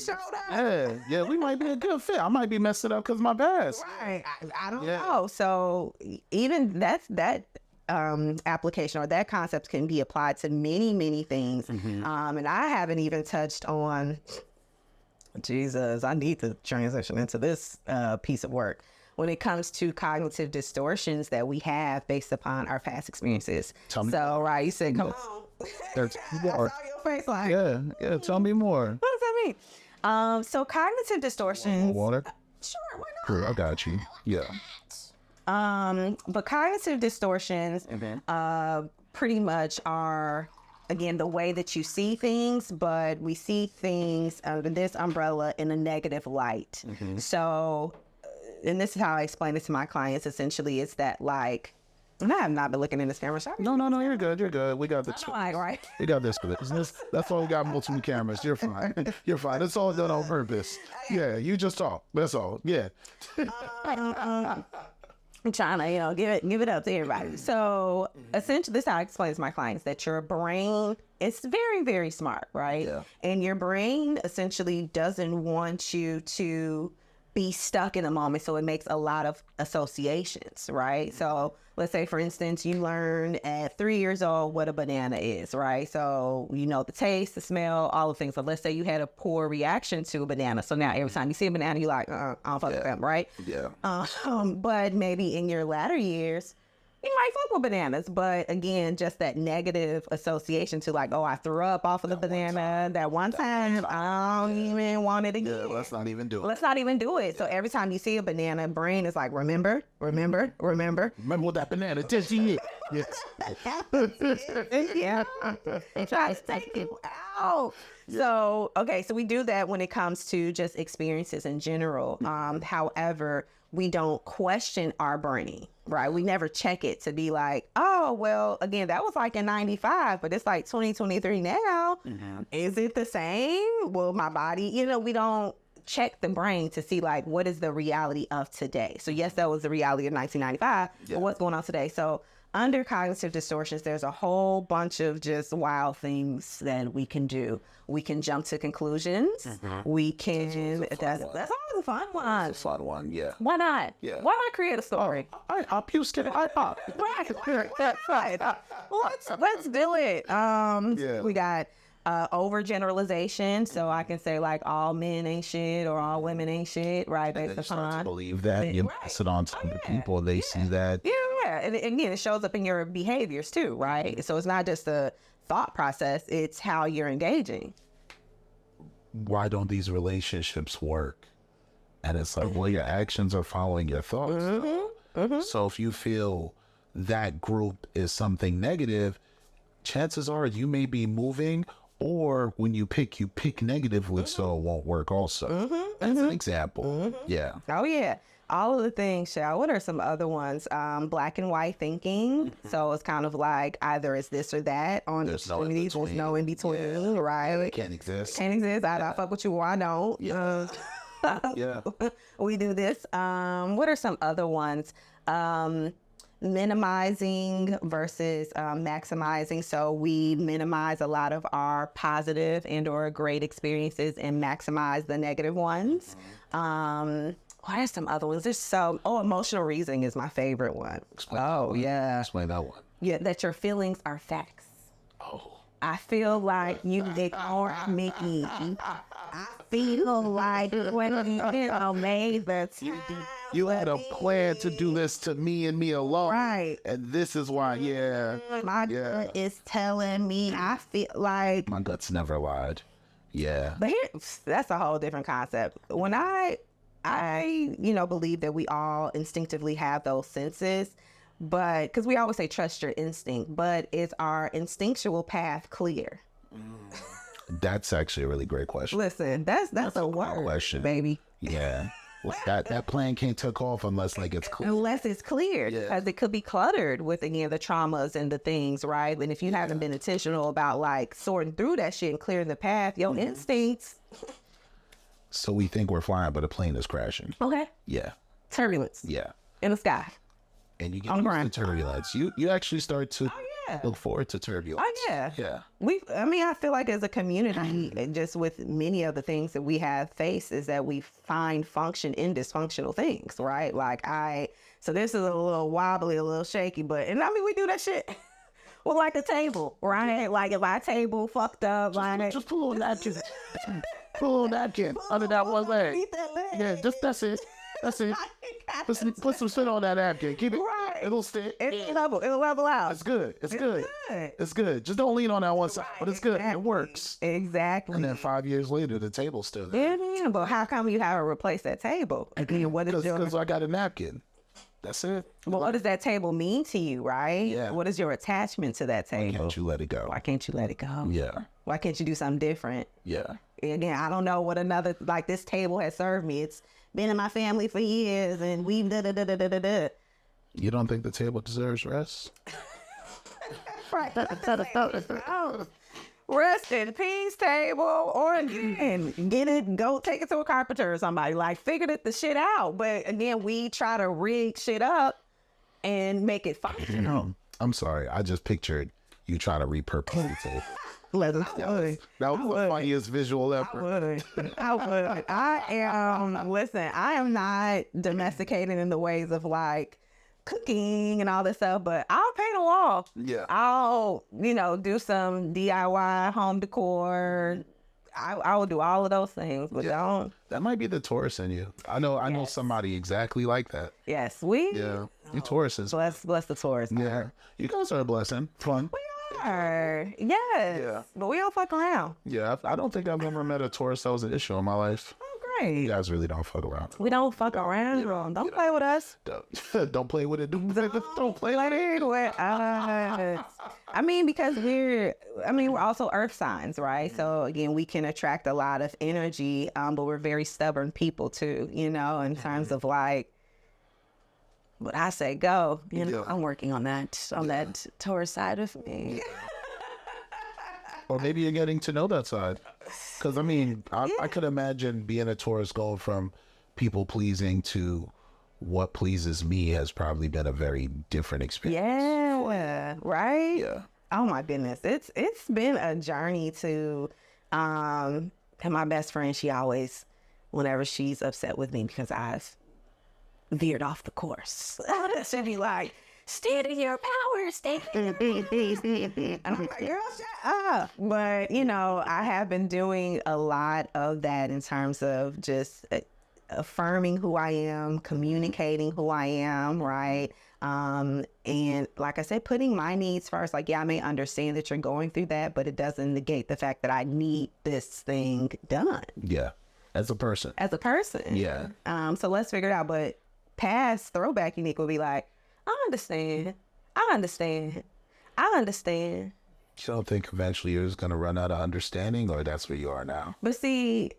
Yeah, we might be a good fit. I might be messing up because of my past. Right. I don't know. So even that application or that concept can be applied to many, many things. And I haven't even touched on, Jesus, I need to transition into this piece of work. When it comes to cognitive distortions that we have based upon our past experiences. Right, you said, come on. There's more. I saw your face like. Yeah, tell me more. What does that mean? So cognitive distortions. Water? Sure, why not? Cool, I got you. Yeah. But cognitive distortions pretty much are again, the way that you see things, but we see things under this umbrella in a negative light. So, and this is how I explain it to my clients, essentially, is that like, and I have not been looking in this camera. Sorry. No, you're good. You're good. We got this. Right. We got this for this. That's why we got multiple cameras. You're fine. You're fine. It's all done on purpose. Yeah, you just talk. That's all. Yeah. I'm trying to, give it up to everybody. So essentially, this is how I explain to my clients that your brain is very, very smart, right? Yeah. And your brain essentially doesn't want you to be stuck in a moment. So it makes a lot of associations, right? So let's say, for instance, you learn at 3 years old what a banana is, right? So you know the taste, the smell, all the things. So let's say you had a poor reaction to a banana. So now every time you see a banana, you're like, I don't fuck with them, right? Yeah. But maybe in your latter years, you might fuck with bananas. But again, just that negative association to like, oh, I threw up off of the banana that one time. I don't even want it again. Yeah, let's not even do it. Let's not even do it. So every time you see a banana, brain is like, remember. Remember what that banana did to you? Yes. Yeah. Try to take people out. So, okay, so we do that when it comes to just experiences in general. However, we don't question our brain, right? We never check it to be like, oh, well, again, that was like in 95, but it's like 2023 now. Is it the same? Well, my body, we don't check the brain to see like, what is the reality of today? So yes, that was the reality of 1995, but what's going on today? So under cognitive distortions, there's a whole bunch of just wild things that we can do. We can jump to conclusions. We can, that's always a fun one. It's a fun one, yeah. Why not? Yeah. Why not create a story? I'll post it. Right. Let's do it. We got overgeneralization. So I can say like all men ain't shit or all women ain't shit, right? And Based they start to upon. believe that. You pass it on to other people. They see that. Yeah. And again, it shows up in your behaviors too, right? So it's not just a thought process, it's how you're engaging. Why don't these relationships work? And it's like, well, your actions are following your thoughts. So if you feel that group is something negative, chances are you may be moving, or when you pick negatively, so it won't work also. That's an example. Yeah. Oh, yeah. All of the things, Shal. What are some other ones? Black and white thinking. So it's kind of like either it's this or that. On There's no in between. There's no in between, right? It can't exist. I fuck with you or I don't. Yeah. Yeah. We do this. What are some other ones? Minimizing versus maximizing. So we minimize a lot of our positive and or great experiences and maximize the negative ones. What are some other ones? There's some, emotional reasoning is my favorite one. Explain that one. Yeah, that your feelings are facts. Oh. I feel like you ignore me. I feel like when you made the time. You had a plan to do this to me and me alone. Right. And this is why, My gut is telling me I feel like. My gut's never lied. Yeah. But that's a whole different concept. When I believe that we all instinctively have those senses, but because we always say trust your instinct, but is our instinctual path clear? That's actually a really great question. Listen, that's a word question, baby. Yeah. That plan can't take off unless it's clear. Unless it's clear, because it could be cluttered with, again, the traumas and the things, right? And if you haven't been intentional about sorting through that shit and clearing the path, your instincts. So we think we're flying, but a plane is crashing. Okay. Yeah. Turbulence. Yeah. In the sky. And you get used to turbulence. You actually start to look forward to turbulence. Oh, yeah. Yeah. I feel like as a community, and just with many of the things that we have faced, is that we find function in dysfunctional things, right? So this is a little wobbly, a little shaky, but we do that shit. Well, like a table, right? Like if our table fucked up, just pull on that. Pull on that kid under that one leg. Yeah, just that's it. That's it. Put some shit on that napkin. Keep it. Right. It'll stay. It'll level out. It's good. It's good. It's good. Just don't lean on that one side. But it's good. It works. Exactly. And then 5 years later, the table's still there. Yeah, but how come you haven't replaced that table? Again, what is Because I got a napkin. That's it. Well, what does that table mean to you, right? Yeah. What is your attachment to that Why table? can't you let it go? Why can't you let it go? Yeah. Why can't you do something different? Yeah. Again, I don't know what another, like this table has served me. It's been in my family for years and we've da-da-da-da-da-da. You don't think the table deserves rest? Right. Rest in peace table, or again, get it, go take it to a carpenter or somebody. Like, figure the shit out. But again, we try to rig shit up and make it functional. I'm sorry. I just pictured you trying to repurpose the table. That was the funniest visual ever. I am, listen, I am not domesticated in the ways of like cooking and all this stuff, but I'll paint a wall. Yeah. I'll, do some DIY home decor. I will do all of those things, but don't. That might be the Taurus in you. I know somebody exactly like that. Yes, Yeah. You Tauruses. bless the Taurus. Yeah. You guys are a blessing. Fun. We are. Yes. Yeah. But we don't fuck around. Yeah. I don't think I've ever met a Taurus that was an issue in my life. Oh, great. You guys really don't fuck around. We don't fuck around. Don't play with us. Don't play with it. Don't play with it. With us. I mean, because we're also earth signs, right? So again, we can attract a lot of energy, but we're very stubborn people too, in terms of like, but I say go, I'm working on that Taurus side of me. Or maybe you're getting to know that side. Because, I could imagine being a Taurus going from people pleasing to what pleases me has probably been a very different experience. Yeah, right? Yeah. Oh my goodness. It's been a journey to, and my best friend, she always, whenever she's upset with me because I've veered off the course, she'll be like, stand in your power, stand in your and I'm like, girl, shut up. But, I have been doing a lot of that in terms of just affirming who I am, communicating who I am, right? And like I said, putting my needs first. Like, yeah, I may understand that you're going through that, but it doesn't negate the fact that I need this thing done. Yeah. As a person. Yeah. So let's figure it out. But past throwback unique will be like, I understand. You don't think eventually you're just going to run out of understanding, or that's where you are now? But see,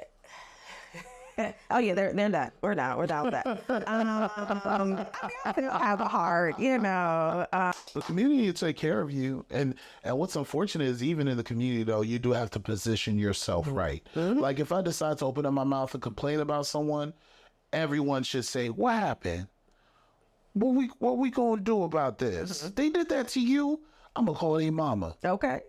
oh yeah, they're done. We're done with that. I still have a heart, The community will take care of you. And what's unfortunate is even in the community, though, you do have to position yourself right. Mm-hmm. Like if I decide to open up my mouth and complain about someone, everyone should say, what happened? What we gonna do about this? They did that to you? I'm gonna call their mama. Okay.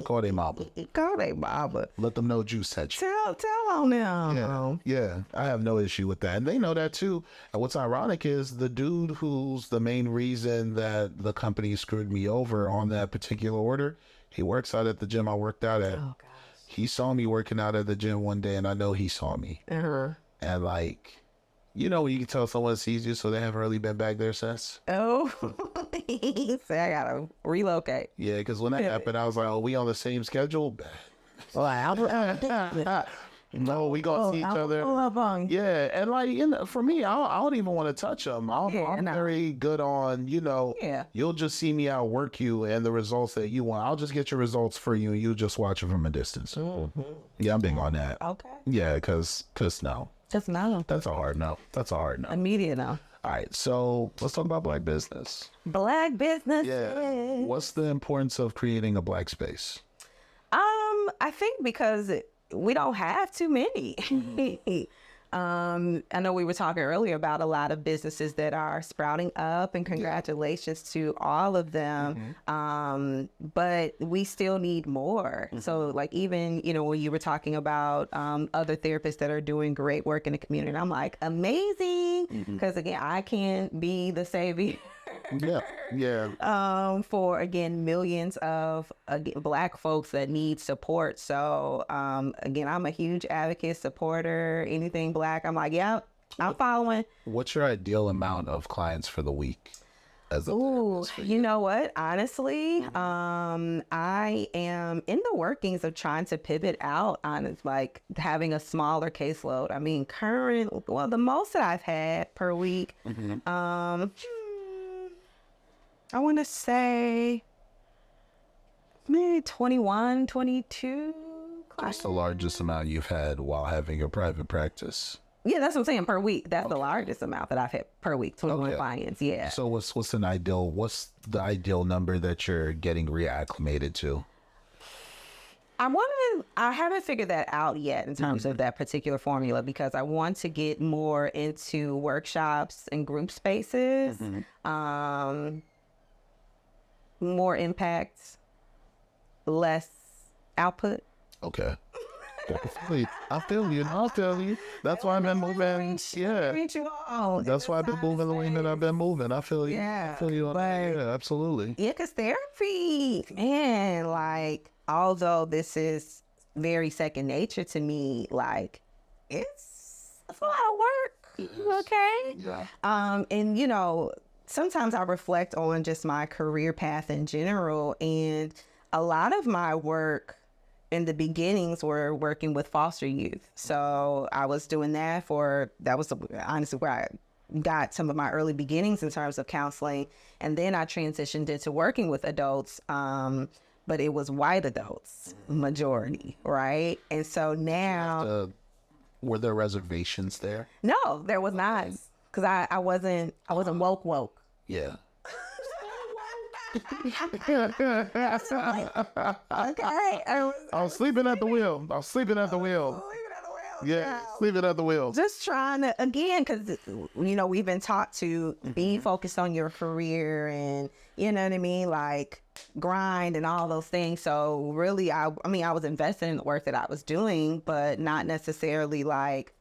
Call their mama. Call their mama. Let them know Juice said you. Tell on them. Yeah. I have no issue with that. And they know that too. And what's ironic is the dude who's the main reason that the company screwed me over on that particular order, he works out at the gym I worked out at. Oh, gosh. He saw me working out at the gym one day, and I know he saw me. Uh-huh. And like, you can tell someone sees you, so they haven't really been back there since. Oh, say I gotta relocate. Yeah, because when that happened, I was like, "Oh, we on the same schedule?" No, we gonna see each other. Yeah, and like, for me, I don't even want to touch them. I'm very good on, you'll just see me outwork you and the results that you want. I'll just get your results for you, and you just watch it from a distance. Mm-hmm. Yeah, I'm big on that. Okay. Yeah, because no. Just no. That's a hard no. Immediate no. All right, so let's talk about Black business. Black business. Yeah. What's the importance of creating a Black space? I think because we don't have too many. I know we were talking earlier about a lot of businesses that are sprouting up, and congratulations to all of them. But we still need more. So like, even, when you were talking about other therapists that are doing great work in the community, and I'm like, amazing. Because again, I can't be the savior. For again, millions of Black folks that need support. So again, I'm a huge advocate, supporter, anything Black. I'm like, yep, I'm following. What's your ideal amount of clients for the week? as a Ooh, therapist for you know what? Honestly, I am in the workings of trying to pivot out on like having a smaller caseload. I mean, the most that I've had per week, I want to say maybe 21, 22 What's clients. the largest amount you've had while having a private practice? Yeah, that's what I'm saying, per week. That's the largest amount that I've had per week, 21 clients. Yeah. So what's what's the ideal number that you're getting reacclimated to? I haven't figured that out yet in terms of that particular formula, because I want to get more into workshops and group spaces, more impact, less output. Okay. I feel you. That's why I've been moving. Yeah. That's why I've been moving the way that I've been moving. I feel you. Yeah, I feel you on that. Yeah, absolutely. Yeah, because therapy, man, like, although this is very second nature to me, like, it's a lot of work. Okay. Yeah. And you know, sometimes I reflect on just my career path in general, and a lot of my work in the beginnings were working with foster youth. So I was doing that was honestly where I got some of my early beginnings in terms of counseling. And then I transitioned into working with adults, but it was white adults, majority, right? And so now... were there reservations there? No, there was not. Because I wasn't woke. Yeah. Okay. I was sleeping at the wheel. Yeah, sleeping at the wheel. Just trying to, again, because, you know, we've been taught to be focused on your career and, you know what I mean, like grind and all those things. So really, I was invested in the work that I was doing, but not necessarily like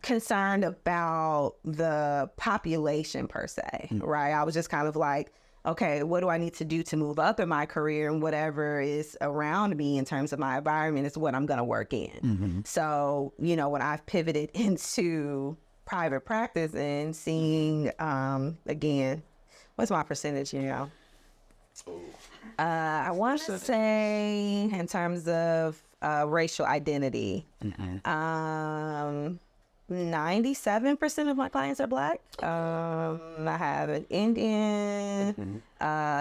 concerned about the population per se, right? I was just kind of like, okay, what do I need to do to move up in my career, and whatever is around me in terms of my environment is what I'm going to work in. So, you know, when I've pivoted into private practice and seeing, again, what's my percentage, you know? I want to say in terms of racial identity, 97% of my clients are Black. I have an Indian,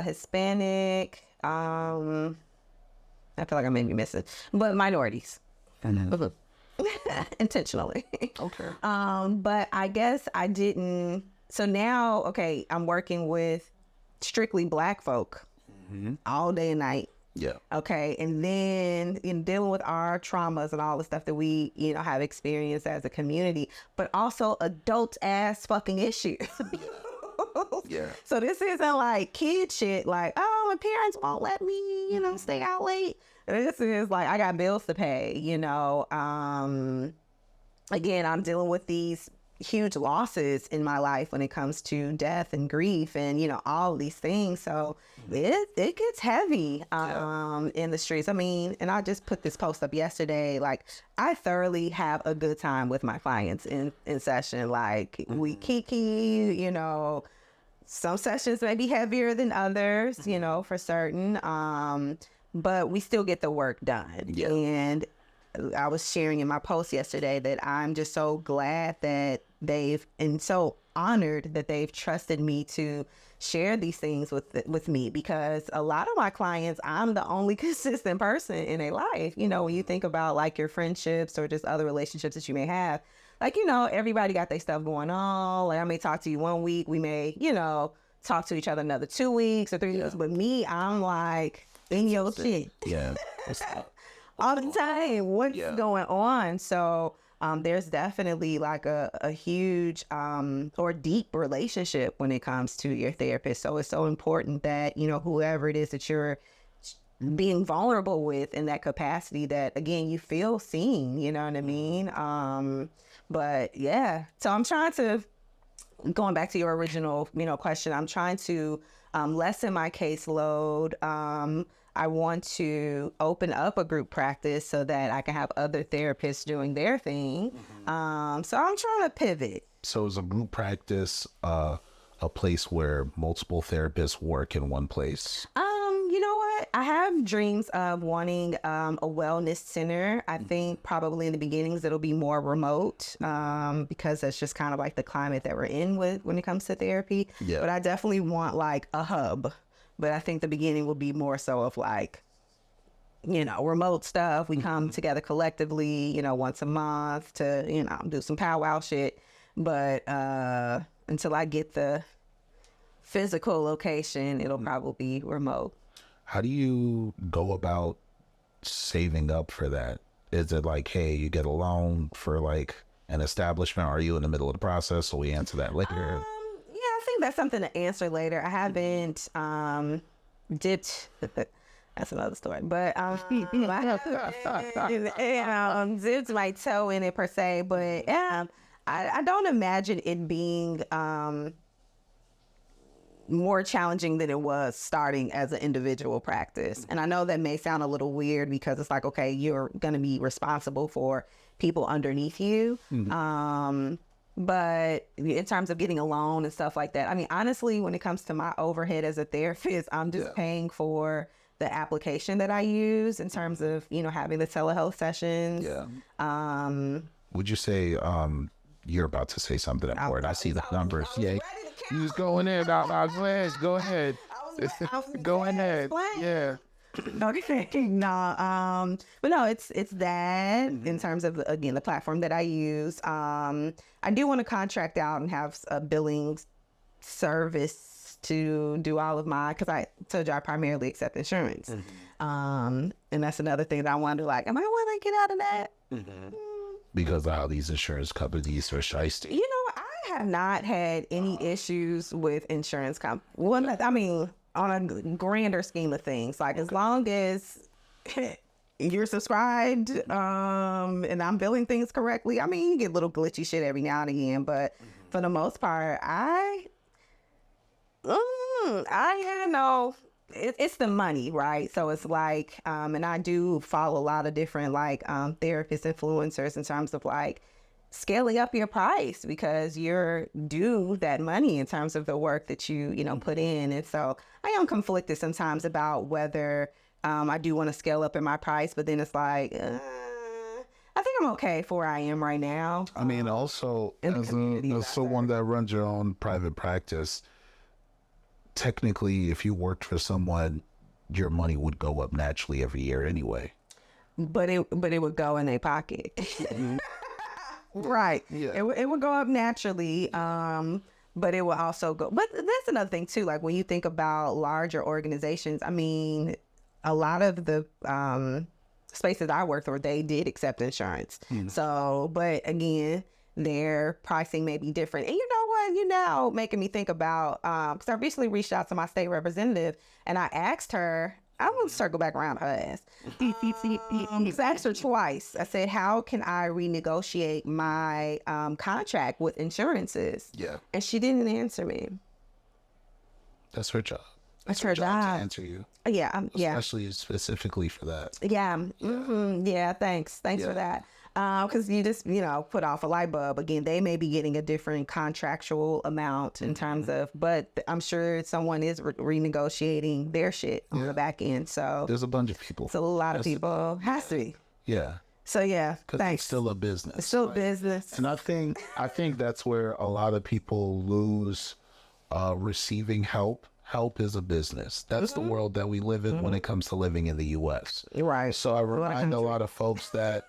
Hispanic. I feel like I may be missing, but minorities. Intentionally. Okay. But I guess I didn't. So now, okay, I'm working with strictly Black folk all day and night. Yeah. Okay. And then in dealing with our traumas and all the stuff that we, you know, have experienced as a community, but also adult ass fucking issues. Yeah. So this isn't like kid shit, like, oh, my parents won't let me, you know, stay out late. This is like, I got bills to pay, you know. Again, I'm dealing with these huge losses in my life when it comes to death and grief and, you know, all of these things. So it gets heavy in the streets. I mean, and I just put this post up yesterday. Like, I thoroughly have a good time with my clients in session. Like, we kiki, you know, some sessions may be heavier than others, you know, for certain. But we still get the work done. Yeah. And I was sharing in my post yesterday that I'm just so glad that and so honored that they've trusted me to share these things with me, because a lot of my clients, I'm the only consistent person in their life. You know, when you think about like your friendships or just other relationships that you may have, like, you know, everybody got their stuff going on. Like, I may talk to you 1 week, we may, you know, talk to each other another 2 weeks or 3 weeks. But me, I'm like in your shit. Yeah. All the time. What's going on? So there's definitely like a huge or deep relationship when it comes to your therapist. So it's so important that, you know, whoever it is that you're being vulnerable with in that capacity, that again, you feel seen, you know what I mean? But yeah, so I'm trying to, going back to your original, you know, question, I'm trying to lessen my caseload. I want to open up a group practice so that I can have other therapists doing their thing. So I'm trying to pivot. So is a group practice a a place where multiple therapists work in one place? You know what? I have dreams of wanting a wellness center. I think probably in the beginnings it'll be more remote because that's just kind of like the climate that we're in with when it comes to therapy. Yeah. But I definitely want like a hub. But I think the beginning will be more so of like, remote stuff. We come together collectively, once a month to, do some powwow shit. But until I get the physical location, it'll probably be remote. How do you go about saving up for that? Is it like, hey, you get a loan for like an establishment? Are you in the middle of the process? So we answer that later. Yeah, I think that's something to answer later. I haven't dipped. That's another story. But I haven't dipped my toe in it per se. But I don't imagine it being more challenging than it was starting as an individual practice. And I know that may sound a little weird because it's like, okay, you're going to be responsible for people underneath you. But in terms of getting a loan and stuff like that, I mean, honestly, when it comes to my overhead as a therapist, I'm just paying for the application that I use in terms of, having the telehealth sessions. Yeah. Would you say you're about to say something important? I see the numbers. Yeah. You was going in. Go ahead. Go ahead. Go ahead. Yeah. Okay. No. But no, it's that in terms of, again, the platform that I use. I do want to contract out and have a billing service to do all of my, because I told you I primarily accept insurance. And that's another thing that I wonder, like, am I willing to get out of that? Because of how these insurance companies are shiesty. I have not had any issues with insurance Well, I mean, on a grander scheme of things, like as long as you're subscribed and I'm billing things correctly, I mean, you get little glitchy shit every now and again, but for the most part, it's the money, right? So it's like, and I do follow a lot of different like therapist influencers in terms of like scaling up your price because you're due that money in terms of the work that you put in. And so I am conflicted sometimes about whether I do want to scale up in my price, but then it's like, I think I'm okay for where I am right now. I mean, also as someone that runs your own private practice, technically, if you worked for someone, your money would go up naturally every year anyway. But it would go in their pocket. Right. Yeah. It would go up naturally. But it will also go. But that's another thing too. Like when you think about larger organizations, I mean, a lot of the spaces I worked for, they did accept insurance. So, but again, their pricing may be different. And you know what? You're now making me think about, because I recently reached out to my state representative and I asked her, I'm going to circle back around her ass. I asked her twice. I said, how can I renegotiate my contract with insurances? Yeah. And she didn't answer me. That's her job. That's her job to answer you. Yeah. Especially specifically for that. Yeah. Yeah. Thanks for that. Because you just, put off a light bulb. Again, they may be getting a different contractual amount in terms of, but I'm sure someone is renegotiating their shit on the back end. So there's a bunch of people. So a lot of people. Has to be. Yeah. So yeah, thanks. It's still a business. It's still a business. And I think that's where a lot of people lose receiving help. Help is a business. That's the world that we live in when it comes to living in the U.S. Right. So I remind a lot of folks that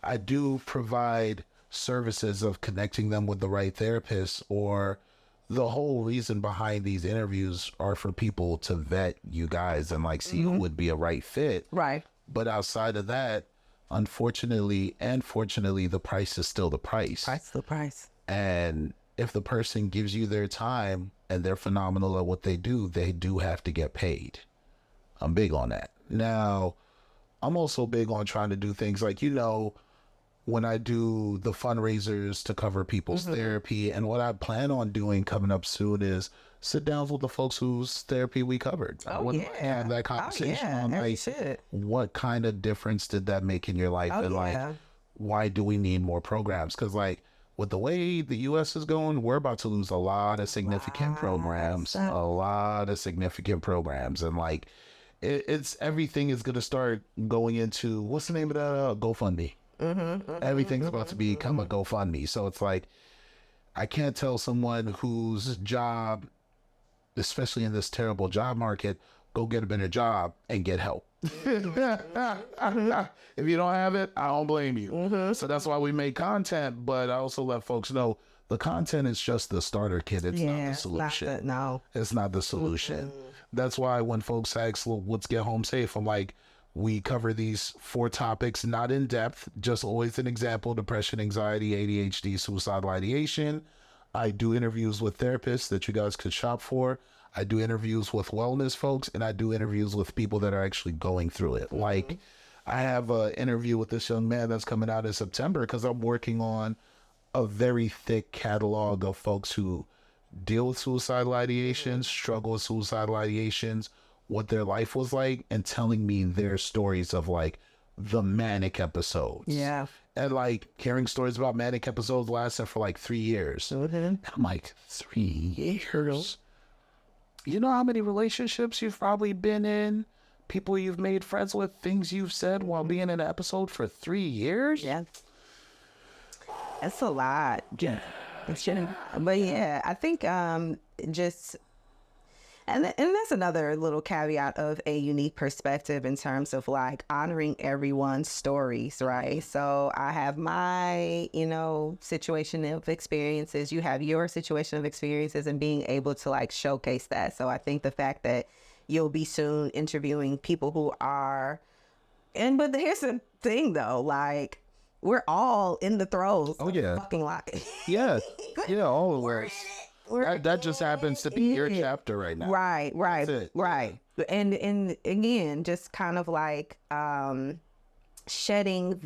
I do provide services of connecting them with the right therapist, or the whole reason behind these interviews are for people to vet you guys and like see who would be a right fit. Right. But outside of that, unfortunately and fortunately, the price is still the price. Price is the price. And if the person gives you their time and they're phenomenal at what they do have to get paid. I'm big on that. Now, I'm also big on trying to do things like, when I do the fundraisers to cover people's therapy, and what I plan on doing coming up soon is sit down with the folks whose therapy we covered. I want to have that conversation on like, what kind of difference did that make in your life? And like, why do we need more programs? Because like, with the way the U.S. is going, we're about to lose a lot of significant programs, and like it's everything is going to start going into, what's the name of that? GoFundMe. Everything's about to become a GoFundMe. So it's like, I can't tell someone whose job, especially in this terrible job market, go get a better job and get help. If you don't have it, I don't blame you. So that's why we make content, but I also let folks know the content is just the starter kit. It's not the solution. It's not the solution. That's why when folks ask, well, let's get home safe, I'm like, we cover these 4 topics, not in depth, just always an example: depression, anxiety, ADHD, suicidal ideation. I do interviews with therapists that you guys could shop for. I do interviews with wellness folks, and I do interviews with people that are actually going through it. Like, I have an interview with this young man that's coming out in September because I'm working on a very thick catalog of folks who deal with suicidal ideations, struggle with suicidal ideations, what their life was like, and telling me their stories of like the manic episodes. Yeah. And like hearing stories about manic episodes lasting for like 3 years. I'm like, 3 years? You know how many relationships you've probably been in, people you've made friends with, things you've said while being in an episode for 3 years? Yeah. That's a lot. Yeah. But yeah, I think just, and that's another little caveat of a unique perspective in terms of like honoring everyone's stories, right? So I have my, situation of experiences, you have your situation of experiences, and being able to like showcase that. So I think the fact that you'll be soon interviewing people who are, but here's the thing though, like, we're all in the throes of fucking life. Yeah, all of us. That just happens to be your chapter right now. Right. And again, just kind of like shedding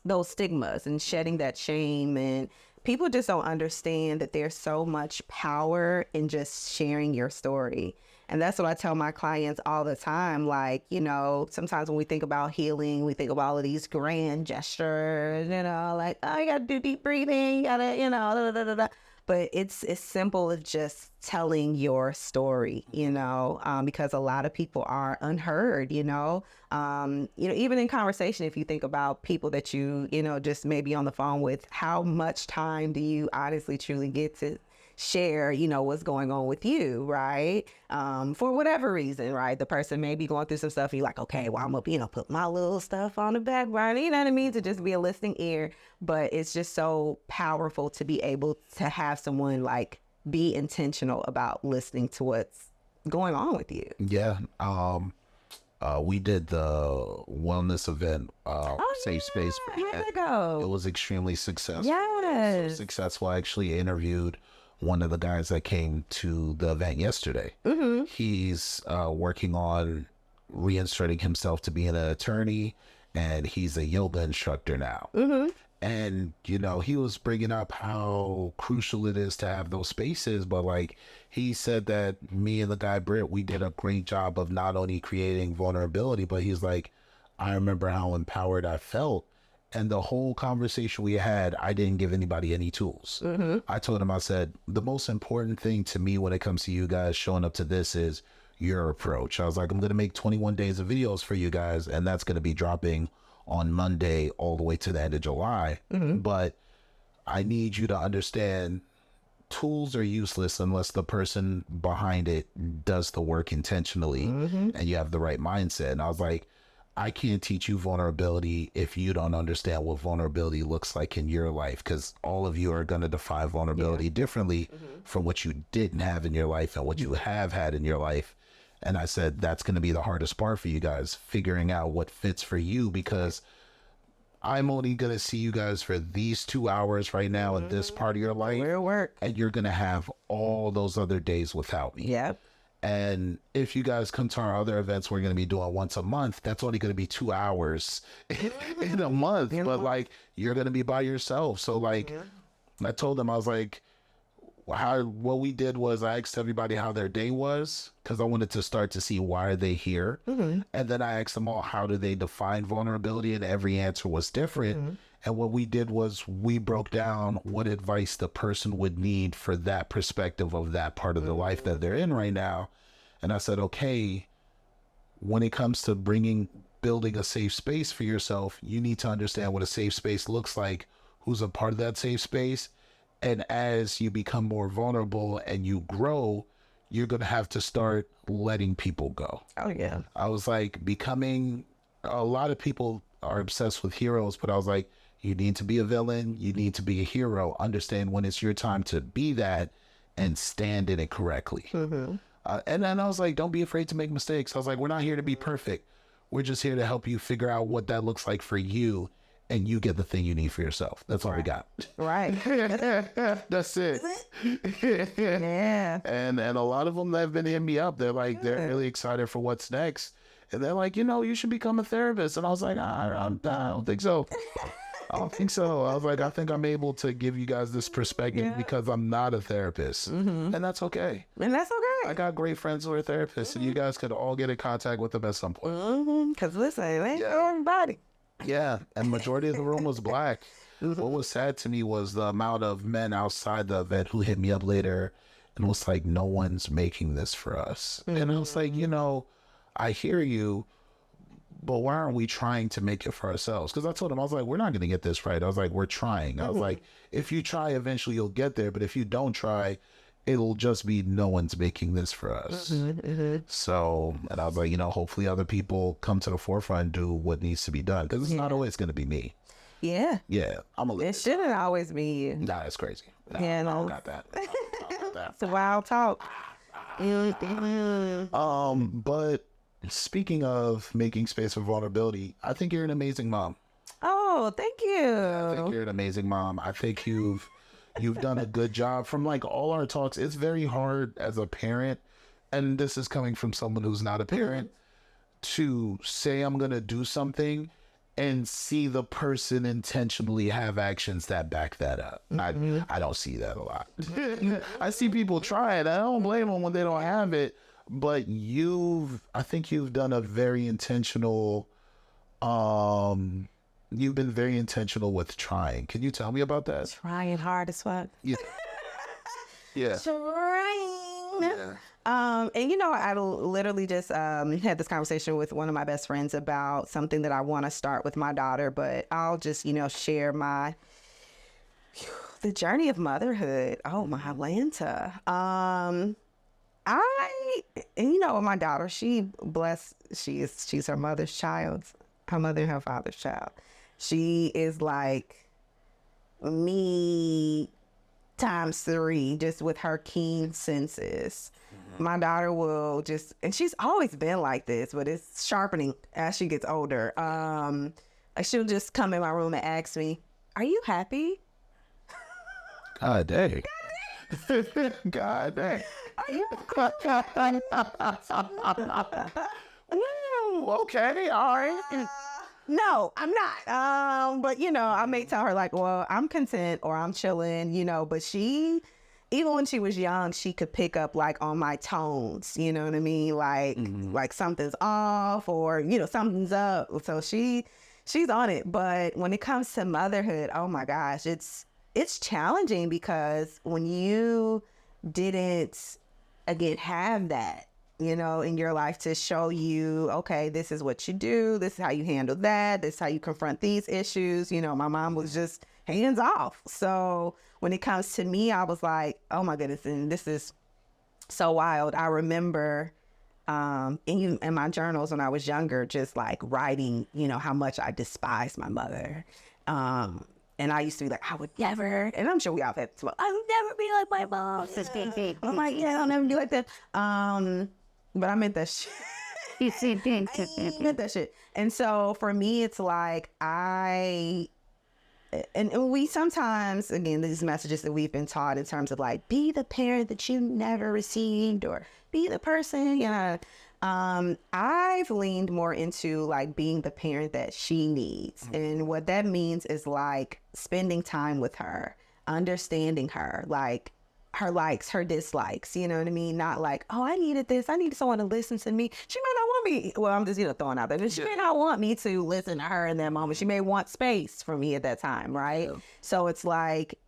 those stigmas and shedding that shame, and people just don't understand that there's so much power in just sharing your story. And that's what I tell my clients all the time. Like, sometimes when we think about healing, we think of all of these grand gestures, like, oh, you got to do deep breathing, you got to, da, da, da, da. But it's as simple as just telling your story, because a lot of people are unheard, even in conversation, if you think about people that you, just maybe on the phone with, how much time do you honestly truly get to share, what's going on with you, right? For whatever reason, right? The person may be going through some stuff and you're like, okay, well, I'm gonna, put my little stuff on the back burner, you know what I mean? To just be a listening ear. But it's just so powerful to be able to have someone like be intentional about listening to what's going on with you. Yeah. We did the wellness event, Safe Space. How'd it go? It was extremely successful. Yes. So successful. I actually interviewed one of the guys that came to the event yesterday. He's working on reinserting himself to being an attorney, and he's a yoga instructor now. And, he was bringing up how crucial it is to have those spaces. But like he said that me and the guy, Britt, we did a great job of not only creating vulnerability, but he's like, I remember how empowered I felt. And the whole conversation we had, I didn't give anybody any tools. I told him, I said, the most important thing to me when it comes to you guys showing up to this is your approach. I was like, I'm going to make 21 days of videos for you guys, and that's going to be dropping on Monday all the way to the end of July. But I need you to understand tools are useless unless the person behind it does the work intentionally and you have the right mindset. And I was like, I can't teach you vulnerability if you don't understand what vulnerability looks like in your life, because all of you are going to define vulnerability differently from what you didn't have in your life and what you have had in your life. And I said, that's going to be the hardest part for you guys, figuring out what fits for you, because I'm only going to see you guys for these 2 hours right now in this part of your life. We're at work. And you're going to have all those other days without me. Yep. And if you guys come to our other events, we're going to be doing once a month. That's only going to be 2 hours in a month. But like, you're going to be by yourself. So like, I told them, I was like, what we did was I asked everybody how their day was, because I wanted to start to see why are they here. And then I asked them all, how do they define vulnerability? And every answer was different. And what we did was we broke down what advice the person would need for that perspective of that part of their life that they're in right now. And I said, okay, when it comes to building a safe space for yourself, you need to understand what a safe space looks like, who's a part of that safe space. And as you become more vulnerable and you grow, you're going to have to start letting people go. Oh, yeah. I was like, a lot of people are obsessed with heroes, but I was like, you need to be a villain. You need to be a hero. Understand when it's your time to be that and stand in it correctly. Mm-hmm. And then I was like, don't be afraid to make mistakes. I was like, we're not here to be perfect. We're just here to help you figure out what that looks like for you, and you get the thing you need for yourself. That's all we got. Right. That's it. Yeah. And a lot of them that have been hitting me up, they're like, they're really excited for what's next. And they're like, you should become a therapist. And I was like, I don't think so. I don't think so. I was like, I think I'm able to give you guys this perspective because I'm not a therapist. And that's okay. And that's okay. I got great friends who are therapists, and you guys could all get in contact with them at some point. Because listen, it ain't for everybody. Yeah, and majority of the room was black. What was sad to me was the amount of men outside the event who hit me up later and was like, no one's making this for us. And I was like, I hear you, but why aren't we trying to make it for ourselves? Because I told him, I was like, we're not going to get this right. I was like, we're trying. I was like, if you try, eventually you'll get there. But if you don't try, it'll just be no one's making this for us. So, and I was like, hopefully other people come to the forefront and do what needs to be done. Because it's not always going to be me. Yeah. Yeah, I'm a little. It shouldn't always be you. Nah, it's crazy. Nah, Yeah, I no. don't got that. I don't got that. It's a wild talk. But speaking of making space for vulnerability, I think you're an amazing mom. Oh, thank you. I think you're an amazing mom. I think you've done a good job. From like all our talks, it's very hard as a parent, and this is coming from someone who's not a parent, to say I'm gonna do something and see the person intentionally have actions that back that up. I don't see that a lot. I see people try it. I don't blame them when they don't have it. But I think you've done a very intentional, you've been very intentional with trying. Can you tell me about that? Trying hard as fuck. Yeah. Yeah. Trying. Yeah. And I literally just had this conversation with one of my best friends about something that I want to start with my daughter, but I'll just, share the journey of motherhood. Oh, my Atlanta. My daughter, she's her mother's child, her mother and her father's child. She is like me times 3, just with her keen senses. My daughter will and she's always been like this, but it's sharpening as she gets older. Like she'll just come in my room and ask me, "Are you happy?" God dang. God dang. Okay, all right. No, I'm not. But I may tell her like, well, I'm content or I'm chilling, but even when she was young, she could pick up like on my tones, you know what I mean? Like, like something's off or, something's up. So she's on it. But when it comes to motherhood, oh my gosh, it's challenging because when you didn't, again, have that, in your life to show you, okay, this is what you do. This is how you handle that. This is how you confront these issues. My mom was just hands off. So when it comes to me, I was like, oh my goodness. And this is so wild. I remember in my journals when I was younger, just like writing, how much I despised my mother. And I used to be like, I would never, and I'm sure we all had this, I would never be like my mom. I'm like, yeah, I'll never be like that. But I meant that shit. I meant that shit. And so for me, it's like and we sometimes, again, these messages that we've been taught in terms of like, be the parent that you never received or be the person, I've leaned more into like being the parent that she needs. And what that means is like spending time with her, understanding her, like her likes, her dislikes, you know what I mean? Not like, oh, I needed this. I needed someone to listen to me. She may not want me. Well, I'm just, throwing out there. She may not want me to listen to her in that moment. She may want space from me at that time, right? Yeah. So it's like,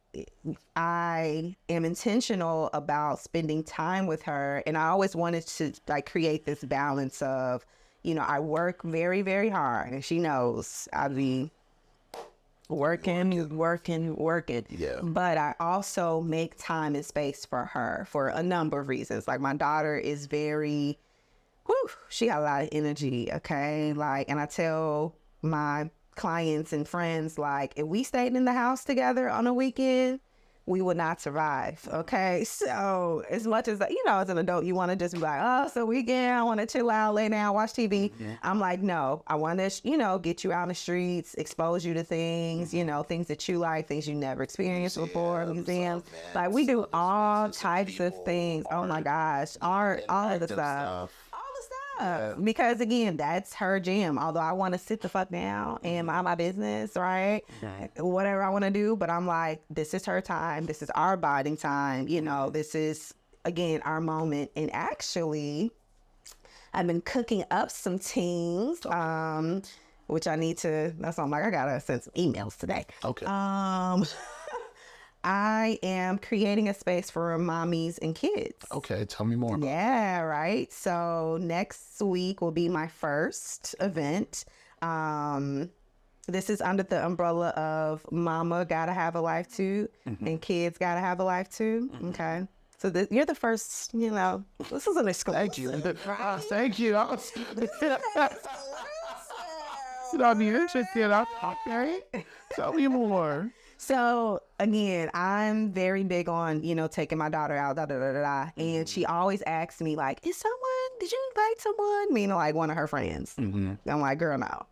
I am intentional about spending time with her. And I always wanted to like create this balance of, I work very, very hard. And she knows I be working. Yeah. But I also make time and space for her for a number of reasons. Like my daughter is very, she got a lot of energy. Okay. Like, and I tell my clients and friends, like, if we stayed in the house together on a weekend, we would not survive. Okay. So as much as, as an adult, you want to just be like, oh, so weekend, I want to chill out, lay down, watch TV. Mm-hmm. I'm like, no, I want to, get you out in the streets, expose you to things, things that you like, things you never experienced before, museums. Like we do all types of things. Oh my gosh. Art, all of the stuff. Because again, that's her jam. Although I want to sit the fuck down and mind my business, right? Whatever I want to do, but I'm like, this is her time. This is our bonding time. This is again our moment. And actually, I've been cooking up some things, which I need to. That's why I'm like, I gotta send some emails today. Okay. I am creating a space for mommies and kids. Okay, tell me more. Yeah, right. So next week will be my first event. This is under the umbrella of Mama Gotta Have a Life Too, and Kids Gotta Have a Life Too. Okay. So you're the first, this is an exclusive. Thank you. Thank you. I'll be interested. Okay. Tell me more. So again, I'm very big on, taking my daughter out, and she always asks me like, did you invite someone? Meaning like one of her friends. Mm-hmm. I'm like, girl, no.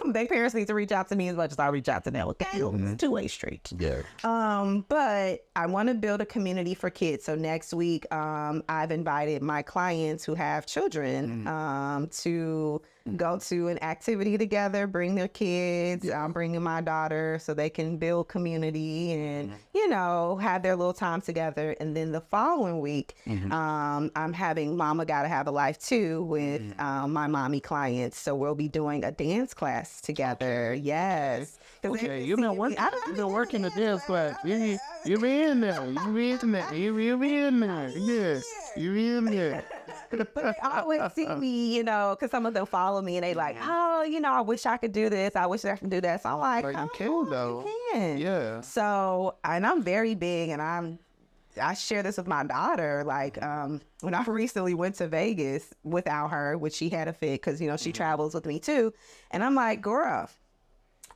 Their parents need to reach out to me as much as I reach out to them. Okay, it's a two-way street. Yeah. But I want to build a community for kids. So next week, I've invited my clients who have children to go to an activity together, bring their kids. I'm bringing my daughter so they can build community and, have their little time together. And then the following week, I'm having Mama Gotta Have a Life Too with my mommy clients. So we'll be doing a dance class together. Okay. Yes. Okay, you've been working the dance class. You be in there. Yes, you be in there. But they always see me, because some of them follow me and they like, oh, I wish I could do this. I wish I could do that. So I'm like, you can though. You can. Yeah. So, and I'm very big and I share this with my daughter. Like, when I recently went to Vegas without her, which she had a fit because, she travels with me too. And I'm like, girl,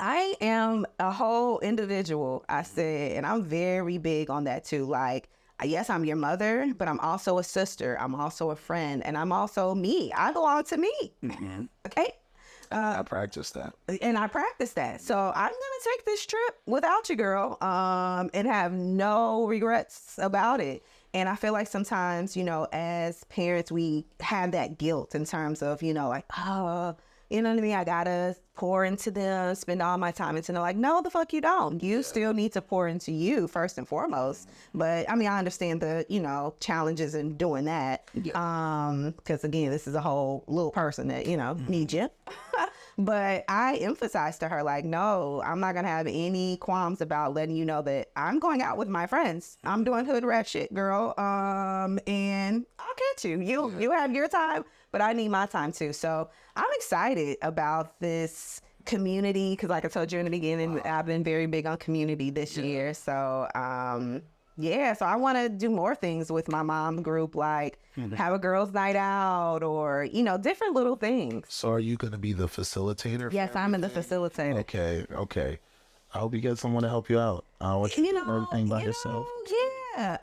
I am a whole individual, I said, and I'm very big on that too. Like, yes, I'm your mother, but I'm also a sister. I'm also a friend, and I'm also me. I belong to me. Mm-hmm. Okay? I practice that. And I practice that. So I'm going to take this trip without you, girl, and have no regrets about it. And I feel like sometimes, as parents, we have that guilt in terms of, like, oh, you know what I mean? I gotta pour into them, spend all my time into them. Like, no, the fuck you don't. You still need to pour into you first and foremost. But I understand the, challenges in doing that. Yeah. Because again, this is a whole little person that, needs you. But I emphasized to her, like, no, I'm not going to have any qualms about letting you know that I'm going out with my friends. I'm doing hood rat shit, girl. And I'll get you. You have your time, but I need my time too. So I'm excited about this community because like I told you in the beginning, I've been very big on community this year. So, so I want to do more things with my mom group, like have a girls' night out or, different little things. So are you going to be the facilitator? Yes, I'm in the facilitator. Okay. I hope you get someone to help you out. I want you to do everything by yourself. Yeah.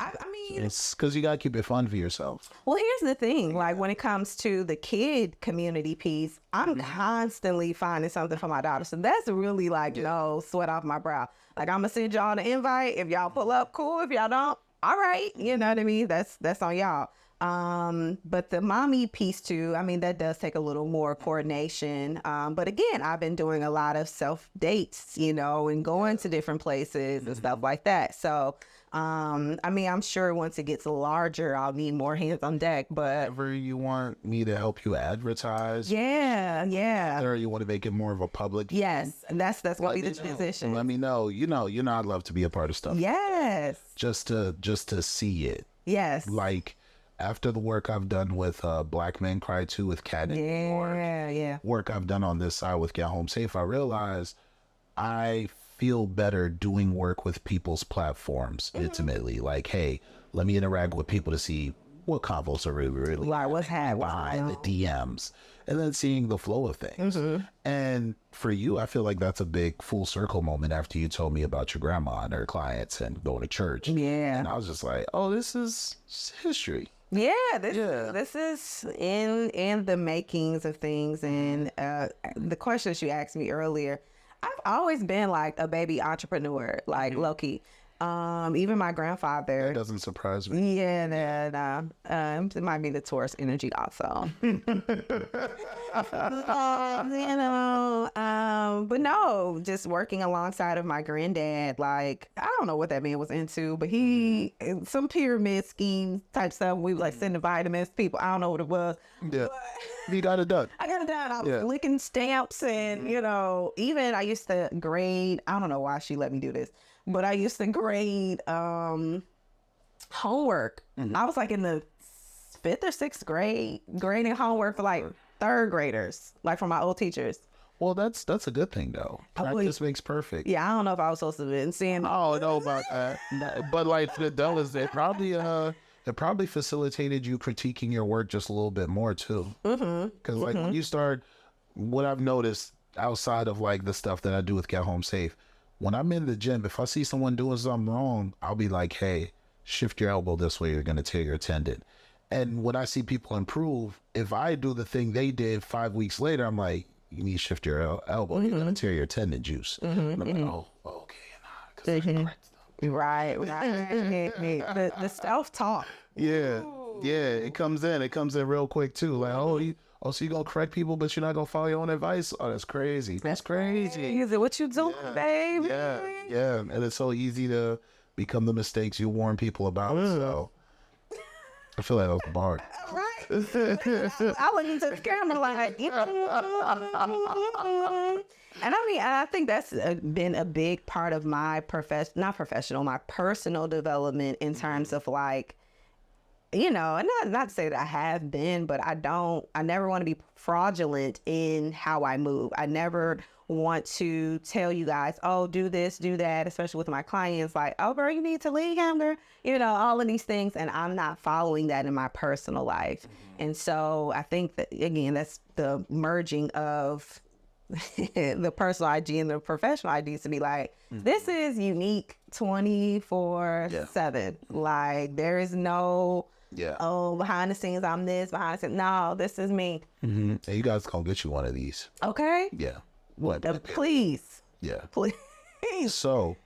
It's because you got to keep it fun for yourself. Well, here's the thing. Like when it comes to the kid community piece, I'm constantly finding something for my daughter. So that's really like, no sweat off my brow. Like I'm going to send y'all the invite. If y'all pull up, cool. If y'all don't, all right. You know what I mean? That's on y'all. But the mommy piece too, that does take a little more coordination. But again, I've been doing a lot of self dates, and going to different places and stuff like that. So, I mean, I'm sure once it gets larger, I'll need more hands on deck, but Whatever you want me to help you advertise, yeah. or you want to make it more of a public. Yes, that's what Let be the me know. transition. Let me know. You know, I'd love to be a part of stuff. Yes. Just to see it. Yes. Like after the work I've done with Black Men Cry Too with Cat in New York, Yeah. work I've done on this side with Get Home Safe, I realized I feel better doing work with people's platforms intimately. Like, hey, let me interact with people to see what convos are really Like, what's happening behind the DMs, and then seeing the flow of things. And for you, I feel like that's a big full circle moment after you told me about your grandma and her clients and going to church. Yeah. And I was just like, oh, this is history. Yeah, this is in the makings of things. And the questions you asked me earlier, I've always been like a baby entrepreneur, like low-key. Even my grandfather. That doesn't surprise me. Yeah, it might be the Taurus energy also. But no, just working alongside of my granddad. Like, I don't know what that man was into, but he some pyramid scheme type stuff. We were like sending vitamins to people. I don't know what it was. Yeah, you got it done. I got it done. I was licking stamps, and even I used to grade. I don't know why she let me do this, but I used to grade homework. I was like in the 5th or 6th grade, grading homework for like 3rd graders, like from my old teachers. Well, that's a good thing though. Practice makes perfect. Yeah, I don't know if I was supposed to be seeing. I don't know about that, but like Fidelis, it probably facilitated you critiquing your work just a little bit more too. Because like when you start, what I've noticed outside of like the stuff that I do with Get Home Safe, when I'm in the gym, if I see someone doing something wrong, I'll be like, hey, shift your elbow this way, you're gonna tear your tendon. And when I see people improve, if I do the thing they did 5 weeks later, I'm like, you need to shift your elbow. You're gonna tear your tendon juice. And I'm like, oh, okay, because I correct them. Right. the self-talk. Yeah, it comes in real quick too. Like, so you gonna correct people, but you're not gonna follow your own advice? Oh, that's crazy. That's crazy. Is it what you doing, baby? Yeah, and it's so easy to become the mistakes you warn people about. So I feel like that was the bar. Right. I look into the camera like, and I mean, I think that's been a big part of my my personal development in terms of like, and not to say that I have been, but I never want to be fraudulent in how I move. I never want to tell you guys, oh, do this, do that, especially with my clients, like, oh, girl, you need to lead him, all of these things. And I'm not following that in my personal life. And so I think that, again, that's the merging of the personal IG and the professional IDs to be like, this is unique 24/7. Like, there is no, behind the scenes, I'm this, behind the scenes. No, this is me. And you guys gonna get you one of these. Okay. Yeah. What? Please. Yeah. Please. So,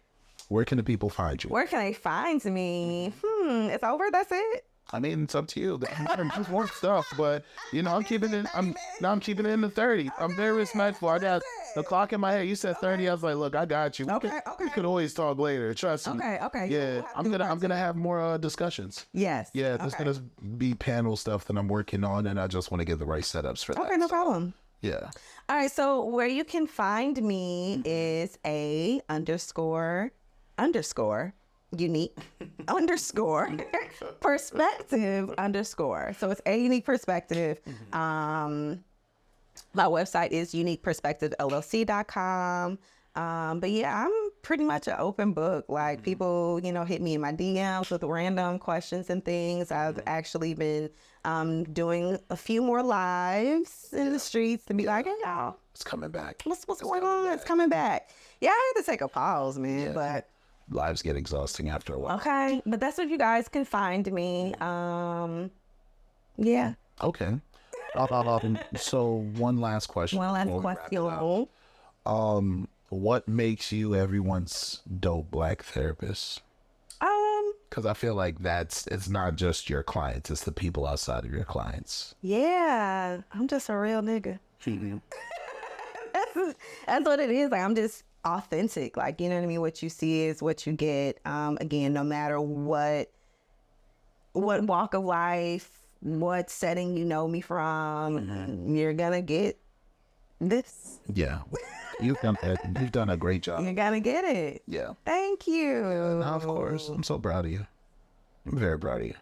where can the people find you? Where can they find me? It's over. That's it. I mean, it's up to you. There's more stuff, but I'm keeping it. I'm keeping it in the 30. I'm very respectful. I got the clock in my head. You said 30. I was like, look, I got you. Okay. We could always talk later. Trust me. Okay. Yeah, I'm gonna have more discussions. Yes. Yeah, there's gonna be panel stuff that I'm working on, and I just want to get the right setups for that. Okay, no problem. Yeah. All right. So where you can find me is a _ unique _ perspective _ so it's a unique perspective. My website is uniqueperspectivellc.com. But yeah, I'm pretty much an open book. Like, people hit me in my DMs with random questions and things. I've actually been doing a few more lives in the streets to be like, hey, y'all, It's coming back. what's going on? It's coming back. Yeah, I had to take a pause, man. But Lives get exhausting after a while. okay, but that's where you guys can find me. Yeah. Okay. So one last question. What makes you everyone's dope Black therapist? Because I feel like it's not just your clients, it's the people outside of your clients. Yeah, I'm just a real nigga. That's what it is. Like, authentic. Like, you know what I mean? What you see is what you get. Again, no matter what walk of life, what setting you know me from, you're gonna get this. Yeah. You've done a great job. You're gonna get it. Yeah. Thank you. No, of course. I'm so proud of you. I'm very proud of you.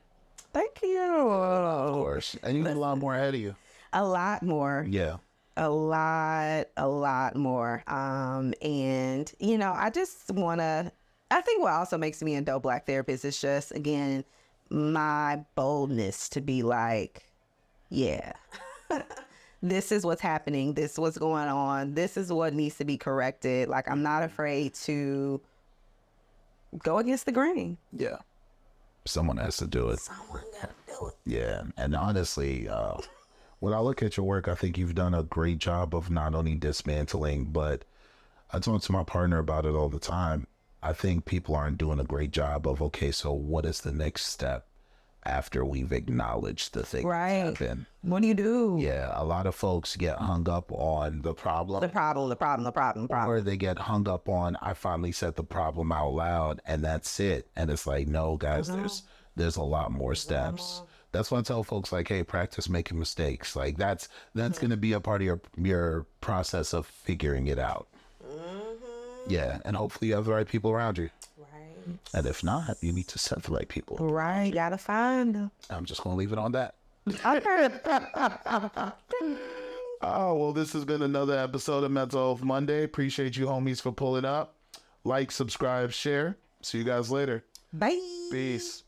Thank you. Of course. And you got a lot more ahead of you. A lot more. Yeah. A lot more. And, you know, I just want to, I think what also makes me a dope Black therapist is just, again, my boldness to be like, yeah, this is what's happening. This is what's going on. This is what needs to be corrected. Like, I'm not afraid to go against the grain. Yeah. Someone has to do it. Someone got to do it. Yeah. And honestly, when I look at your work, I think you've done a great job of not only dismantling, but I talk to my partner about it all the time. I think people aren't doing a great job of, okay, so what is the next step after we've acknowledged the thing Right. that's happened? What do you do? Yeah, a lot of folks get hung up on the problem. The problem. Or they get hung up on, I finally said the problem out loud and that's it. And it's like, no, guys, there's a lot more steps. That's why I tell folks, like, hey, practice making mistakes. Like, that's going to be a part of your process of figuring it out. Yeah, and hopefully you have the right people around you. Right. And if not, you need to set the right people. Right. Gotta find them. I'm just going to leave it on that. Okay. Oh, well, this has been another episode of Mental Health Monday. Appreciate you homies for pulling up. Like, subscribe, share. See you guys later. Bye. Peace.